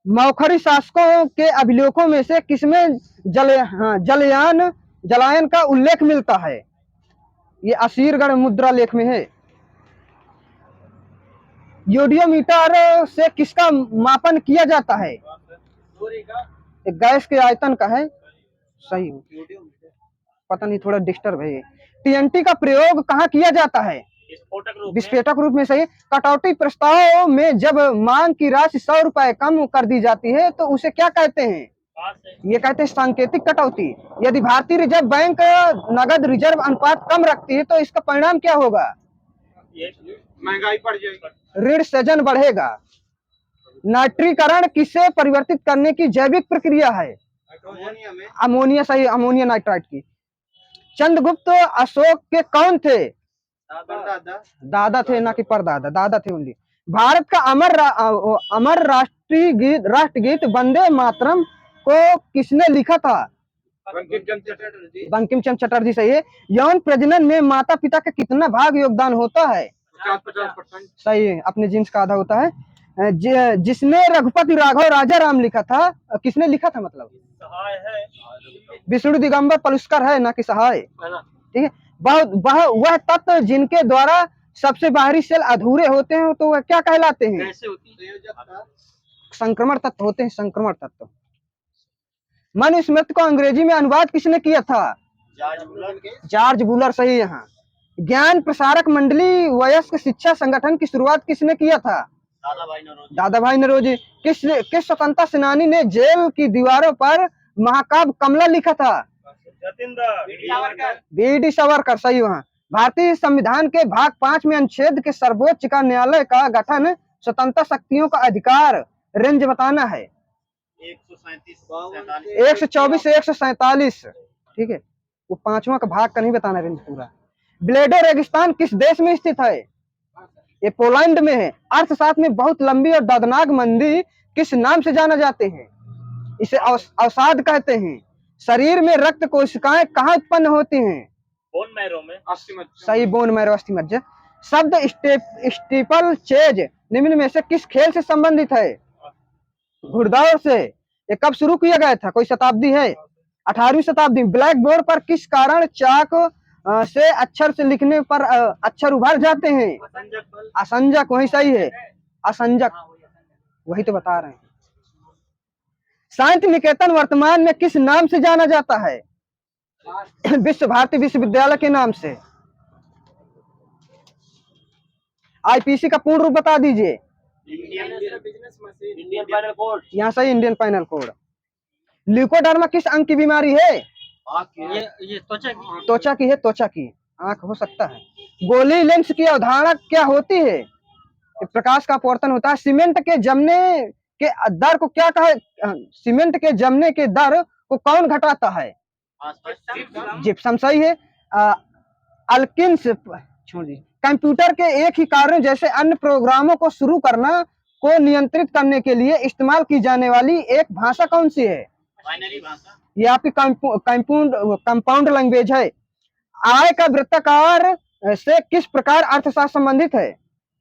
Speaker 1: मौखरी शासकों के अभिलेखों में से किसमें जलायन का उल्लेख मिलता है? ये असीरगढ़ मुद्रा लेख में है। योडियोमीटर से किसका मापन किया जाता है? एक गैस के आयतन का है। सही हो, पता नहीं थोड़ा डिस्टर्ब है ये। टीएनटी का प्रयोग कहाँ किया जाता है?
Speaker 2: विस्फोटक रूप में।
Speaker 1: विस्फोटक रूप में। सही। कटौती प्रस्ताव में जब मांग की राशि 100 रुपए कम कर दी जाती है तो उसे क्या कहते हैं?
Speaker 2: पास है।
Speaker 1: ये कहते हैं सांकेतिक कटौती। यदि भारतीय रिजर्व बैंक नगद रिजर्व अनुपात कम रखती है तो इसका परिणाम क्या होगा?
Speaker 2: ये महंगाई बढ़ जाएगी,
Speaker 1: ऋण सृजन बढ़ेगा। नाइट्रीकरण किसे परिवर्तित करने की जैविक प्रक्रिया है? अमोनिया। सही, अमोनिया नाइट्राइट की। चंद्रगुप्त अशोक के कौन थे? दादा थे, ना कि परदादा, दादा थे उनके। भारत का अमर राष्ट्रगीत वंदे मातरम को किसने लिखा था? बंकिम चंद्र चटर्जी। सही है। यौन प्रजनन में माता पिता का कितना भाग योगदान होता है?
Speaker 2: 50-50%।
Speaker 1: सही है, अपने जीन्स का आधा होता है। जिसने रघुपति राघव राजा राम लिखा था, किसने लिखा था मतलब?
Speaker 2: सहाय है,
Speaker 1: विष्णु दिगंबर पलुस्कर है, ना कि सहाय। ठीक है। वह तत्व जिनके द्वारा सबसे बाहरी सेल अधूरे होते हैं तो वह क्या कहलाते हैं?
Speaker 2: कैसे होती है?
Speaker 1: संक्रमण तत्व होते हैं, संक्रमण तत्व। मनुस्मृति को अंग्रेजी में अनुवाद किसने किया था? George Buhler. सही। यहाँ ज्ञान प्रसारक मंडली वयस्क शिक्षा संगठन की शुरुआत किसने किया था? दादा भाई नौरोजी। किस स्वतंत्रता सेनानी ने जेल की दीवारों पर महाकाव्य कमला लिखा था? बी.डी. सावरकर। सही। वहाँ भारतीय संविधान के भाग 5 में अनुच्छेद के सर्वोच्च का न्यायालय का गठन स्वतंत्रता शक्तियों का अधिकार रेंज बताना है। 124 से 147। ठीक है। वो पांचवा का भाग का नहीं बताना रेंज पूरा। ब्लेडो रेगिस्तान किस देश में स्थित है? ये पोलैंड में है। अर्थशास्त्र में बहुत लंबी और दर्दनाक मंदी किस नाम से जाना जाते हैं? इसे अवसाद कहते हैं। शरीर में रक्त कोशिकाएं कहाँ उत्पन्न होती हैं?
Speaker 2: बोन मैरो में।
Speaker 1: सही, बोन मैरो, अस्थि मज्जा। शब्द स्टीपल चेज निम्न में से किस खेल से संबंधित है? घुड़दौड़ से। ये कब शुरू किया गया था? कोई शताब्दी है? 18वीं शताब्दी। ब्लैक बोर्ड पर किस कारण चाक से अक्षर से लिखने पर अक्षर उभर जाते हैं? असंजक। वही सही है, असंजक। वही तो बता रहे हैं। शांति निकेतन वर्तमान में किस नाम से जाना जाता है? विश्व भारती विश्वविद्यालय के नाम से। आईपीसी का पूर्ण रूप बता दीजिए।
Speaker 2: Indian panel code.
Speaker 1: यहाँ सही, इंडियन पैनल कोड। ल्यूकोडर्मा किस अंग की बीमारी है?
Speaker 2: ये
Speaker 1: त्वचा की है, त्वचा की। आंख हो सकता है। गोली लेंस की अवधारणा क्या होती है? प्रकाश का अपवर्तन होता है। सीमेंट के जमने के दर को क्या कहा? सीमेंट के जमने के दर को कौन घटाता है? जिप्सम। सही है। अल्किन्स। छोड़िए। कंप्यूटर के एक ही कार्य जैसे अन्य प्रोग्रामों को शुरू करना को नियंत्रित करने के लिए इस्तेमाल की जाने वाली एक भाषा कौन सी है?
Speaker 2: बाइनरी भाषा।
Speaker 1: ये आपकी कंपाउंड लैंग्वेज है। आय का वृत्ताकार से किस प्रकार अर्थशास्त्र संबंधित है?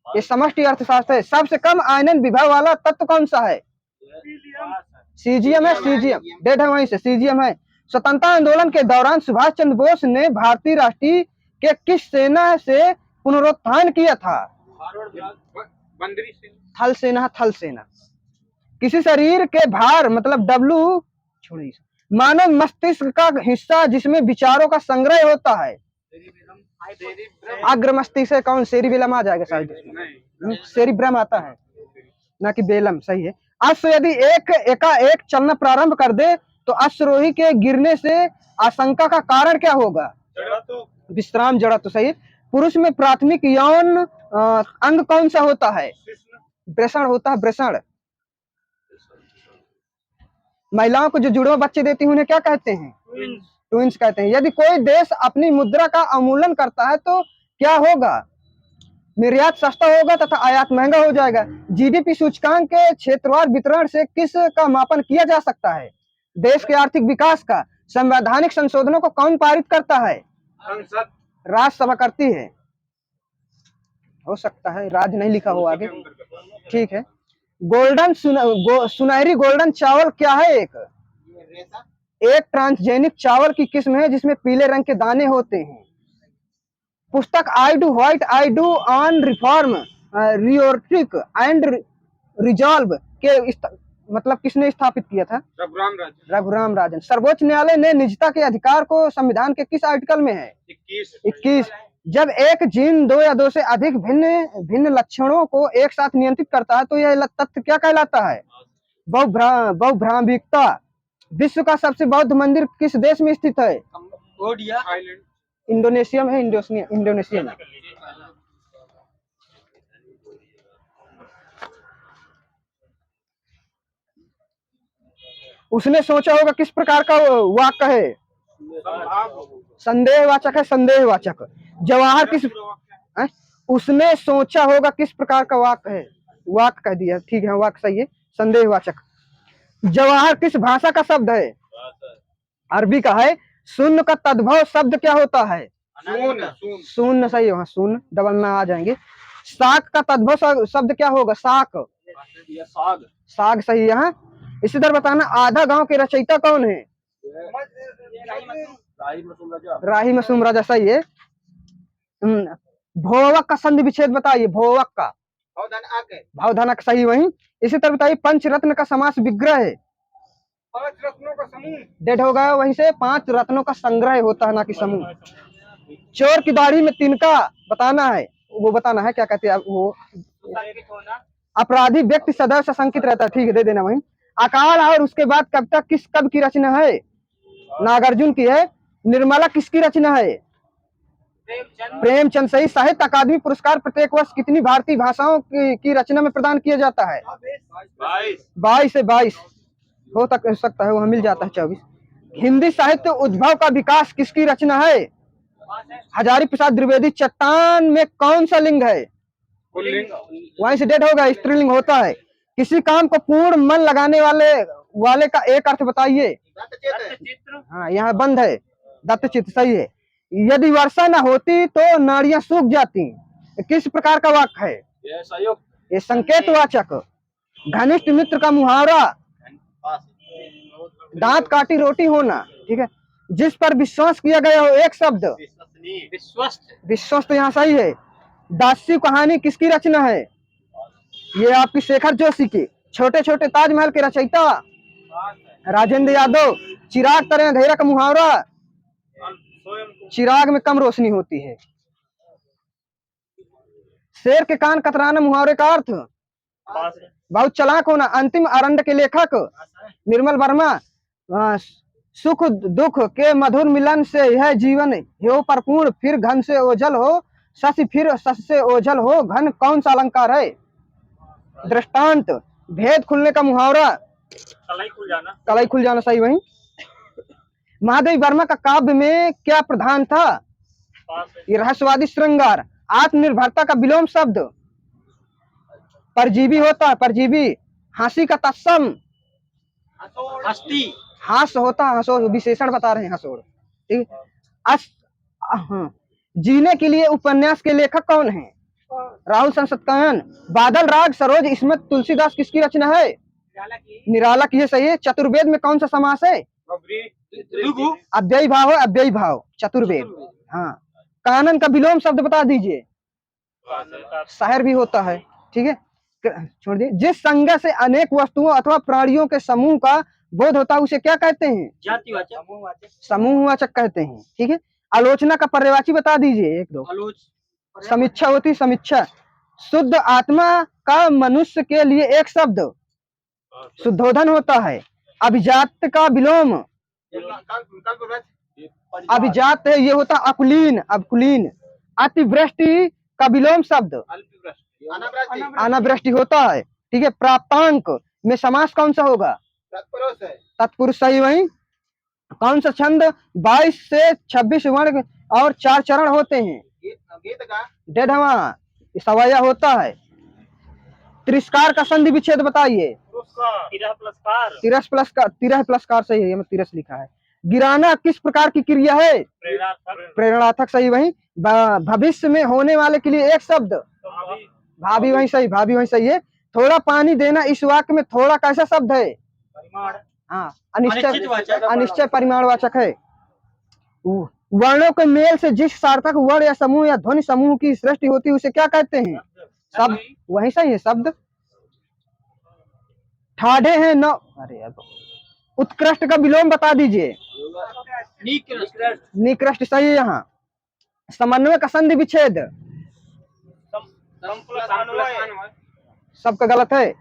Speaker 1: ये समष्टि अर्थशास्त्र है। सबसे कम आयनन विभव वाला तत्व कौन सा है? सीजियम है, सीजियम। डेट है वहीं से, सीजियम है। स्वतंत्रता आंदोलन के दौरान सुभाष चंद्र बोस ने भारतीय राष्ट्रीय के किस सेना से पुनरुत्थान किया था? थल सेना। थल सेना। किसी शरीर के भार मतलब डब्लू छोड़िए। मानव मस्तिष्क का हिस्सा जिसमें विचारों का संग्रह होता है? अग्र मस्तिष्क से कौन? सेरिबेलम आ जाएगा शायद। सेरिब्रम आता है, ना कि बेलम। सही है। अश्व यदि एक चलना प्रारंभ कर दे तो अश्वरोही के गिरने से आशंका का कारण क्या होगा? विश्राम, जड़ा। तो सही है। पुरुष में प्राथमिक यौन अंग कौन सा होता है? वृषण होता है, वृषण। महिलाओं को जो जुड़वा बच्चे देती हैं उन्हें क्या कहते हैं? ट्विंस कहते हैं। यदि कोई देश अपनी मुद्रा का अवमूल्यन करता है तो क्या होगा? निर्यात सस्ता होगा तथा आयात महंगा हो जाएगा। जीडीपी सूचकांक के क्षेत्रवार वितरण से किस का मापन किया जा सकता है? देश के आर्थिक विकास का। संवैधानिक संशोधनों को कौन पारित करता है? संसद। राज्यसभा करती है। हो सकता है राज नहीं लिखा हो आगे। ठीक है। गोल्डन सुनहरी गोल्डन चावल क्या है? एक ट्रांसजेनिक चावल की किस्म है जिसमें पीले रंग के दाने होते हैं। पुस्तक I do what I do on reform rhetoric and resolve के मतलब किसने स्थापित किया था? रघुराम राजन। सर्वोच्च न्यायालय ने निजता के अधिकार को संविधान के किस आर्टिकल में है? 21। जब एक जीन दो या दो से अधिक भिन्न भिन्न लक्षणों को एक साथ नियंत्रित करता है तो यह तथ्य क्या कहलाता है? बहुभ्रामिकता। विश्व का सबसे बौद्ध मंदिर किस देश में स्थित है? इंडोनेशिया में है। इंडोनेशिया में। उसने सोचा होगा किस प्रकार का वाक्य है? संदेहवाचक है। संदेहवाचक। जवाहर किस उसने सोचा होगा किस प्रकार का वाक्य है? वाक्य कह दिया। ठीक है, वाक्य सही है। संदेहवाचक। जवाहर किस भाषा का शब्द है? अरबी का है। शून्य का तद्भव शब्द क्या होता है? शून्य। सही है। शून्य डबल ना आ जाएंगे। शाक का तद्भव शब्द क्या होगा? शाक। साग सही है। इसी तरह बताना आधा गांव के रचयिता कौन है? राही मसूम राजा। सही है। भोवक का संधि विच्छेद बताइए। भोवक का भावधनक। सही। वही इसी तरह बताइए पंचरत्न का समास विग्रह है। 5 रत्नों का समूह। डेढ़ हो गया। वहीं से 5 रत्नों का संग्रह होता है, ना कि समूह। चोर की दाढ़ी में तिनका बताना है। वो बताना है क्या कहते हैं वो? अपराधी व्यक्ति सदैव सशंकित रहता है। ठीक है, दे देना। वही अकाल और उसके बाद कविता किस कवि की रचना है? नागार्जुन की है। निर्मला किसकी रचना है? प्रेमचंद। सही। साहित्य अकादमी पुरस्कार प्रत्येक वर्ष कितनी भारतीय भाषाओं की रचना में प्रदान किया जाता है? 22 से 22 हो सकता है, वहां मिल जाता है 24। हिंदी साहित्य उद्भव का विकास किसकी रचना है? हजारी प्रसाद द्विवेदी। चट्टान में कौन सा लिंग है? वहीं से डेट होगा। स्त्रीलिंग होता है। किसी काम को पूर्ण मन लगाने वाले का एक अर्थ बताइए। हाँ, यहाँ बंद है। दत्तचित्त। सही है। यदि वर्षा न होती तो नाड़ियां सूख जाती। किस प्रकार का वाक्य है? ये संकेतवाचक। घनिष्ठ मित्र का मुहावरा। दांत काटी रोटी होना। ठीक है। जिस पर विश्वास किया गया हो एक शब्द। विश्वस्त। यहाँ सही है। दासी कहानी किसकी रचना है? ये आपकी शेखर जोशी की। छोटे छोटे ताजमहल के रचयिता? राजेंद्र यादव। चिराग तरह अंधेरा का मुहावरा? चिराग में कम रोशनी होती है। शेर के कान कतराना मुहावरे का अर्थ? बहुत चालाक होना। अंतिम अरंड के लेखक? निर्मल वर्मा। सुख दुख के मधुर मिलन से यह जीवन हो परिपूर्ण, फिर घन से ओझल हो शशि, फिर शशि से ओझल हो घन, कौन सा अलंकार है? दृष्टांत। भेद खुलने का मुहावरा?
Speaker 2: कलाई खुल जाना।
Speaker 1: कलाई खुल जाना। सही। वही महादेव वर्मा का काव्य में क्या प्रधान था? ये रहस्यवादी श्रृंगार। आत्मनिर्भरता का विलोम शब्द? परजीवी होता है। परजीवी। हंसी का तत्सम? हास होता है। हंसोड़ विशेषण बता रहे हैं। हंसोड़। ठीक। जीने के लिए उपन्यास के लेखक कौन है? राहुल संसदकायन। बादल राग सरोज इस्मत तुलसीदास किसकी रचना है? निराला की है। सही है। चतुर्वेद में कौन सा समास है? अव्ययी भाव है। अव्ययी भाव चतुर्वेद। हाँ। कानन का विलोम शब्द बता दीजिए। शहर भी होता है। ठीक है, छोड़ दिए। जिस संज्ञा से अनेक वस्तुओं अथवा प्राणियों के समूह का बोध होता है उसे क्या कहते हैं?
Speaker 2: जातिवाचक।
Speaker 1: समूहवाचक कहते हैं। ठीक है। आलोचना का पर्यायवाची बता दीजिए। 1 2। समीक्षा होती। समीक्षा। शुद्ध आत्मा का मनुष्य के लिए एक शब्द? शुद्धोधन होता है। अभिजात का विलोम? अभिजात है, ये होता अकुलीन। अकुलीन। अतिवृष्टि का विलोम शब्द? अनावृष्टि होता है। ठीक है। प्राप्तांक में समास कौन सा होगा? तत्पुरुष। सही। वही कौन सा छंद 22 से 26 वर्ण और 4 चरण होते हैं? डेढ़वा सवाया होता है। तिरस्कार का संधि विच्छेद बताइए। तिरह प्लसकार। सही है, तिरस लिखा है। गिराना किस प्रकार की क्रिया है? प्रेरणार्थक। सही। वही भविष्य में होने वाले के लिए एक शब्द? भाभी। वही सही। भाभी वही सही है। थोड़ा पानी देना इस वाक्य में थोड़ा कैसा शब्द है? हाँ, अनिश्चय परिमाणवाचक है। वर्णों के मेल से जिस सार्थक वर्ण या समूह या ध्वनि समूह की सृष्टि होती है उसे क्या कहते हैं? शब्द वही सही है शब्द। ठाढ़े हैं नौ, अरे यार उत्कृष्ट का विलोम बता दीजिए। निकृष्ट सही है यहाँ। समन्वय का संधि विच्छेद सबका गलत है।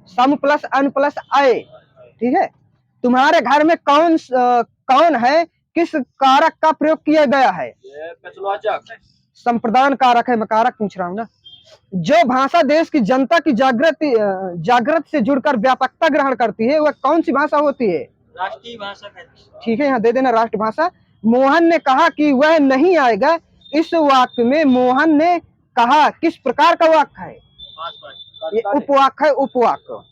Speaker 1: सम प्लस अन प्लस आए, ठीक है। तुम्हारे घर में कौन है, किस कारक का प्रयोग किया गया है? संप्रदान कारक है, मैं कारक पूछ रहा हूँ ना। जो भाषा देश की जनता की जागृत से जुड़कर व्यापकता ग्रहण करती है वह कौन सी भाषा होती है?
Speaker 2: राष्ट्रीय भाषा।
Speaker 1: ठीक है, यहाँ दे देना राष्ट्रभाषा। मोहन ने कहा कि वह नहीं आएगा, इस वाक्य में मोहन ने कहा किस प्रकार का वाक्य है? ये उपवाक्य है, उपवाक्य।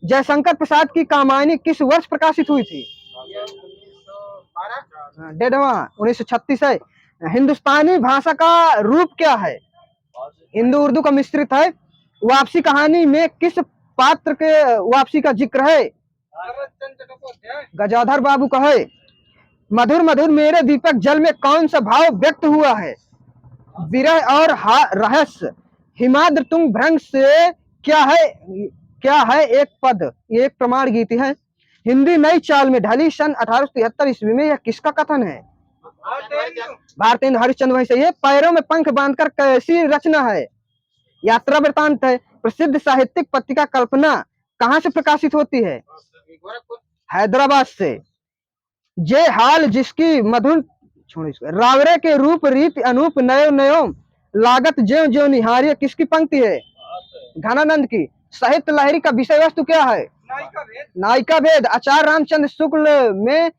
Speaker 1: जयशंकर प्रसाद की कामायनी किस वर्ष प्रकाशित हुई थी? 1936 है। हिंदुस्तानी भाषा का रूप क्या है? हिंदू उर्दू का मिश्रित है। वापसी कहानी में किस पात्र के वापसी का जिक्र है? गजाधर बाबू का है। मधुर मधुर मेरे दीपक जल में कौन सा भाव व्यक्त हुआ है? विरह और रहस्य। हिमाद्र तुंग भ्रंग से क्या है एक पद, ये एक प्रमाण गीत है। हिंदी नई चाल में ढली सन 1873 ईस्वी में, यह किसका कथन है? भारतेंदु हरिश्चंद्र वही सही है। पैरों में पंख बांधकर कैसी रचना है? यात्रा वृतांत है। प्रसिद्ध साहित्यिक पत्रिका कल्पना कहाँ से प्रकाशित होती है? हैदराबाद से। जे हाल जिसकी मधुर रावरे के रूप रीति अनूप नयो नयो लागत ज्यों ज्यों निहारिय, किसकी पंक्ति है? घनानंद की। साहित्य लहरी का विषय वस्तु क्या है? नायिका भेद। आचार्य रामचंद्र शुक्ल में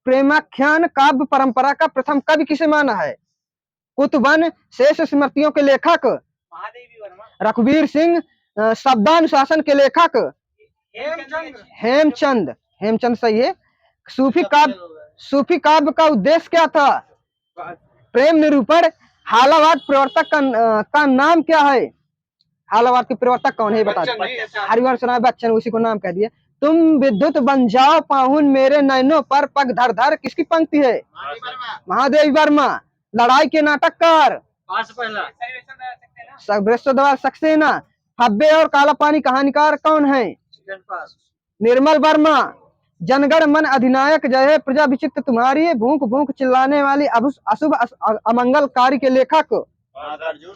Speaker 1: प्रेमाख्यान काव्य परंपरा का प्रथम कवि किसे माना है? कुतुबन शेष स्मृतियों के लेखक रघुवीर सिंह। शब्दानुशासन के लेखक हेमचंद सही है। सूफी काव्य का उद्देश्य क्या था? प्रेम निरूपण। हालावाद प्रवर्तक का नाम क्या है? हालावाद के प्रवर्तक कौन है बता दो। हरिवंश राय बच्चन, उसी को नाम कह दिया। तुम विद्युत बन जाओ पाहुन मेरे नैनों पर पग धर धर, किसकी पंक्ति है? महादेवी वर्मा। लड़ाई के नाटककार सक्सेना। हब्बे और काला पानी कहानीकार कौन है? निर्मल वर्मा। जनगण मन अधिनायक जय है प्रजा विचित्र तुम्हारी, भूख भूख चिल्लाने वाली अशुभ अमंगलकारी के लेखक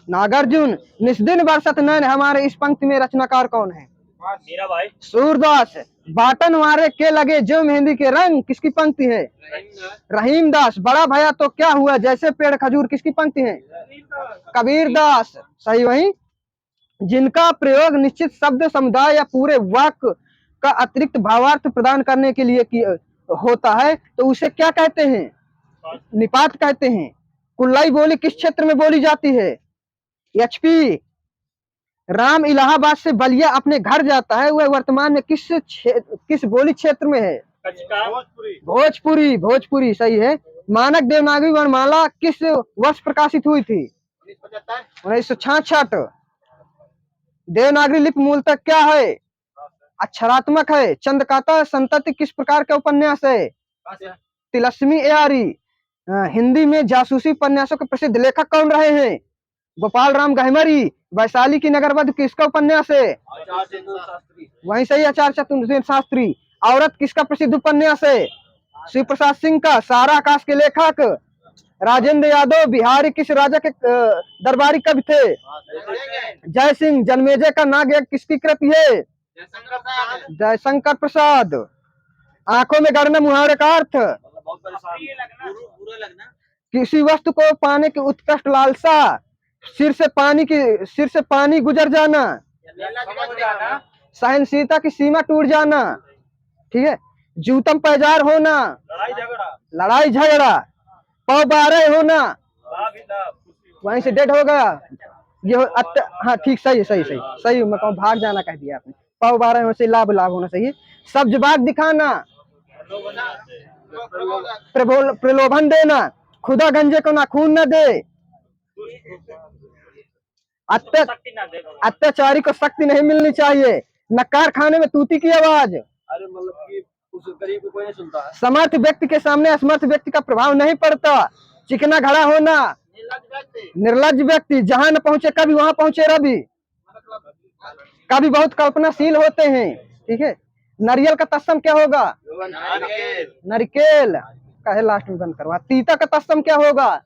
Speaker 1: नागार्जुन। निस्दिन बरसत नैन हमारे, इस पंक्ति में रचनाकार कौन है? सूरदास। बाटन मारे के लगे जो मेहंदी के रंग, किसकी पंक्ति है? रहीम दास। बड़ा भया तो क्या हुआ जैसे पेड़ खजूर, किसकी पंक्ति है? कबीर दास। सही वही। जिनका प्रयोग निश्चित शब्द समुदाय या पूरे वाक्य का अतिरिक्त भावार्थ प्रदान करने के लिए होता है तो उसे क्या कहते हैं? निपात कहते हैं। कुल्लाई बोली किस क्षेत्र में बोली जाती है? एचपी। राम इलाहाबाद से बलिया अपने घर जाता है, वह वर्तमान में किस बोली क्षेत्र में है? भोजपुरी सही है। मानक देवनागरी वर्णमाला किस वर्ष प्रकाशित हुई थी? 1966। देवनागरी लिपि मूलतः क्या है? अक्षरात्मक है। चंद्रकांता संतति किस प्रकार के उपन्यास है? तिलस्मी एआरी। हिंदी में जासूसी उपन्यासों के प्रसिद्ध लेखक कौन रहे हैं? गोपाल राम गहमरी। वैशाली की नगरवधु किसका उपन्यास है? वहीं सही, आचार्य चतुर्वेद शास्त्री। औरत किसका प्रसिद्ध उपन्यास है? शिव प्रसाद सिंह का। सारा आकाश के लेखक राजेंद्र यादव। बिहारी किस राजा के दरबारी कवि थे? जय सिंह। जन्मेजय का नाग यज्ञ किसकी कृति है? जयशंकर प्रसाद। आंखों में गड़ना मुहावरे का अर्थ? किसी वस्तु को पाने की उत्कृष्ट लालसा। सिर से पानी गुजर जाना। सहनशीलता की सीमा टूट जाना, ठीक है। जूतम पैजार होना। लड़ाई झगड़ा। पौबारे होना। वहीं से डेड हो गया ये। हाँ ठीक, सही। मैं कहूँ भाग जाना कह दिया आपने। पौबारे होने से लाभ होना चाहिए। सब्ज बाग दिखाना। प्रलोभन देना। खुदा गंजे को ना खून न दे। अत्याचारी को शक्ति नहीं मिलनी चाहिए। नकार खाने में तूती की आवाज।
Speaker 3: अरे मतलब कि उस गरीब को कोई नहीं सुनता है।
Speaker 1: समर्थ व्यक्ति के सामने असमर्थ व्यक्ति का प्रभाव नहीं पड़ता। चिकना घड़ा होना। निर्लज व्यक्ति जहां न पहुंचे कभी वहां पहुंचे रवि। कभी बहुत कल्पनाशील होते हैं। ठीक है। नारियल का तत्सम क्या होगा? नारिकेल। कहे लास्ट में बंद करवा। तीता का तत्सम क्या होगा?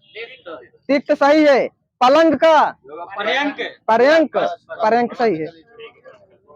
Speaker 1: तिक्त सही है। पलंग का? पर्यंक। पर्यंक सही है।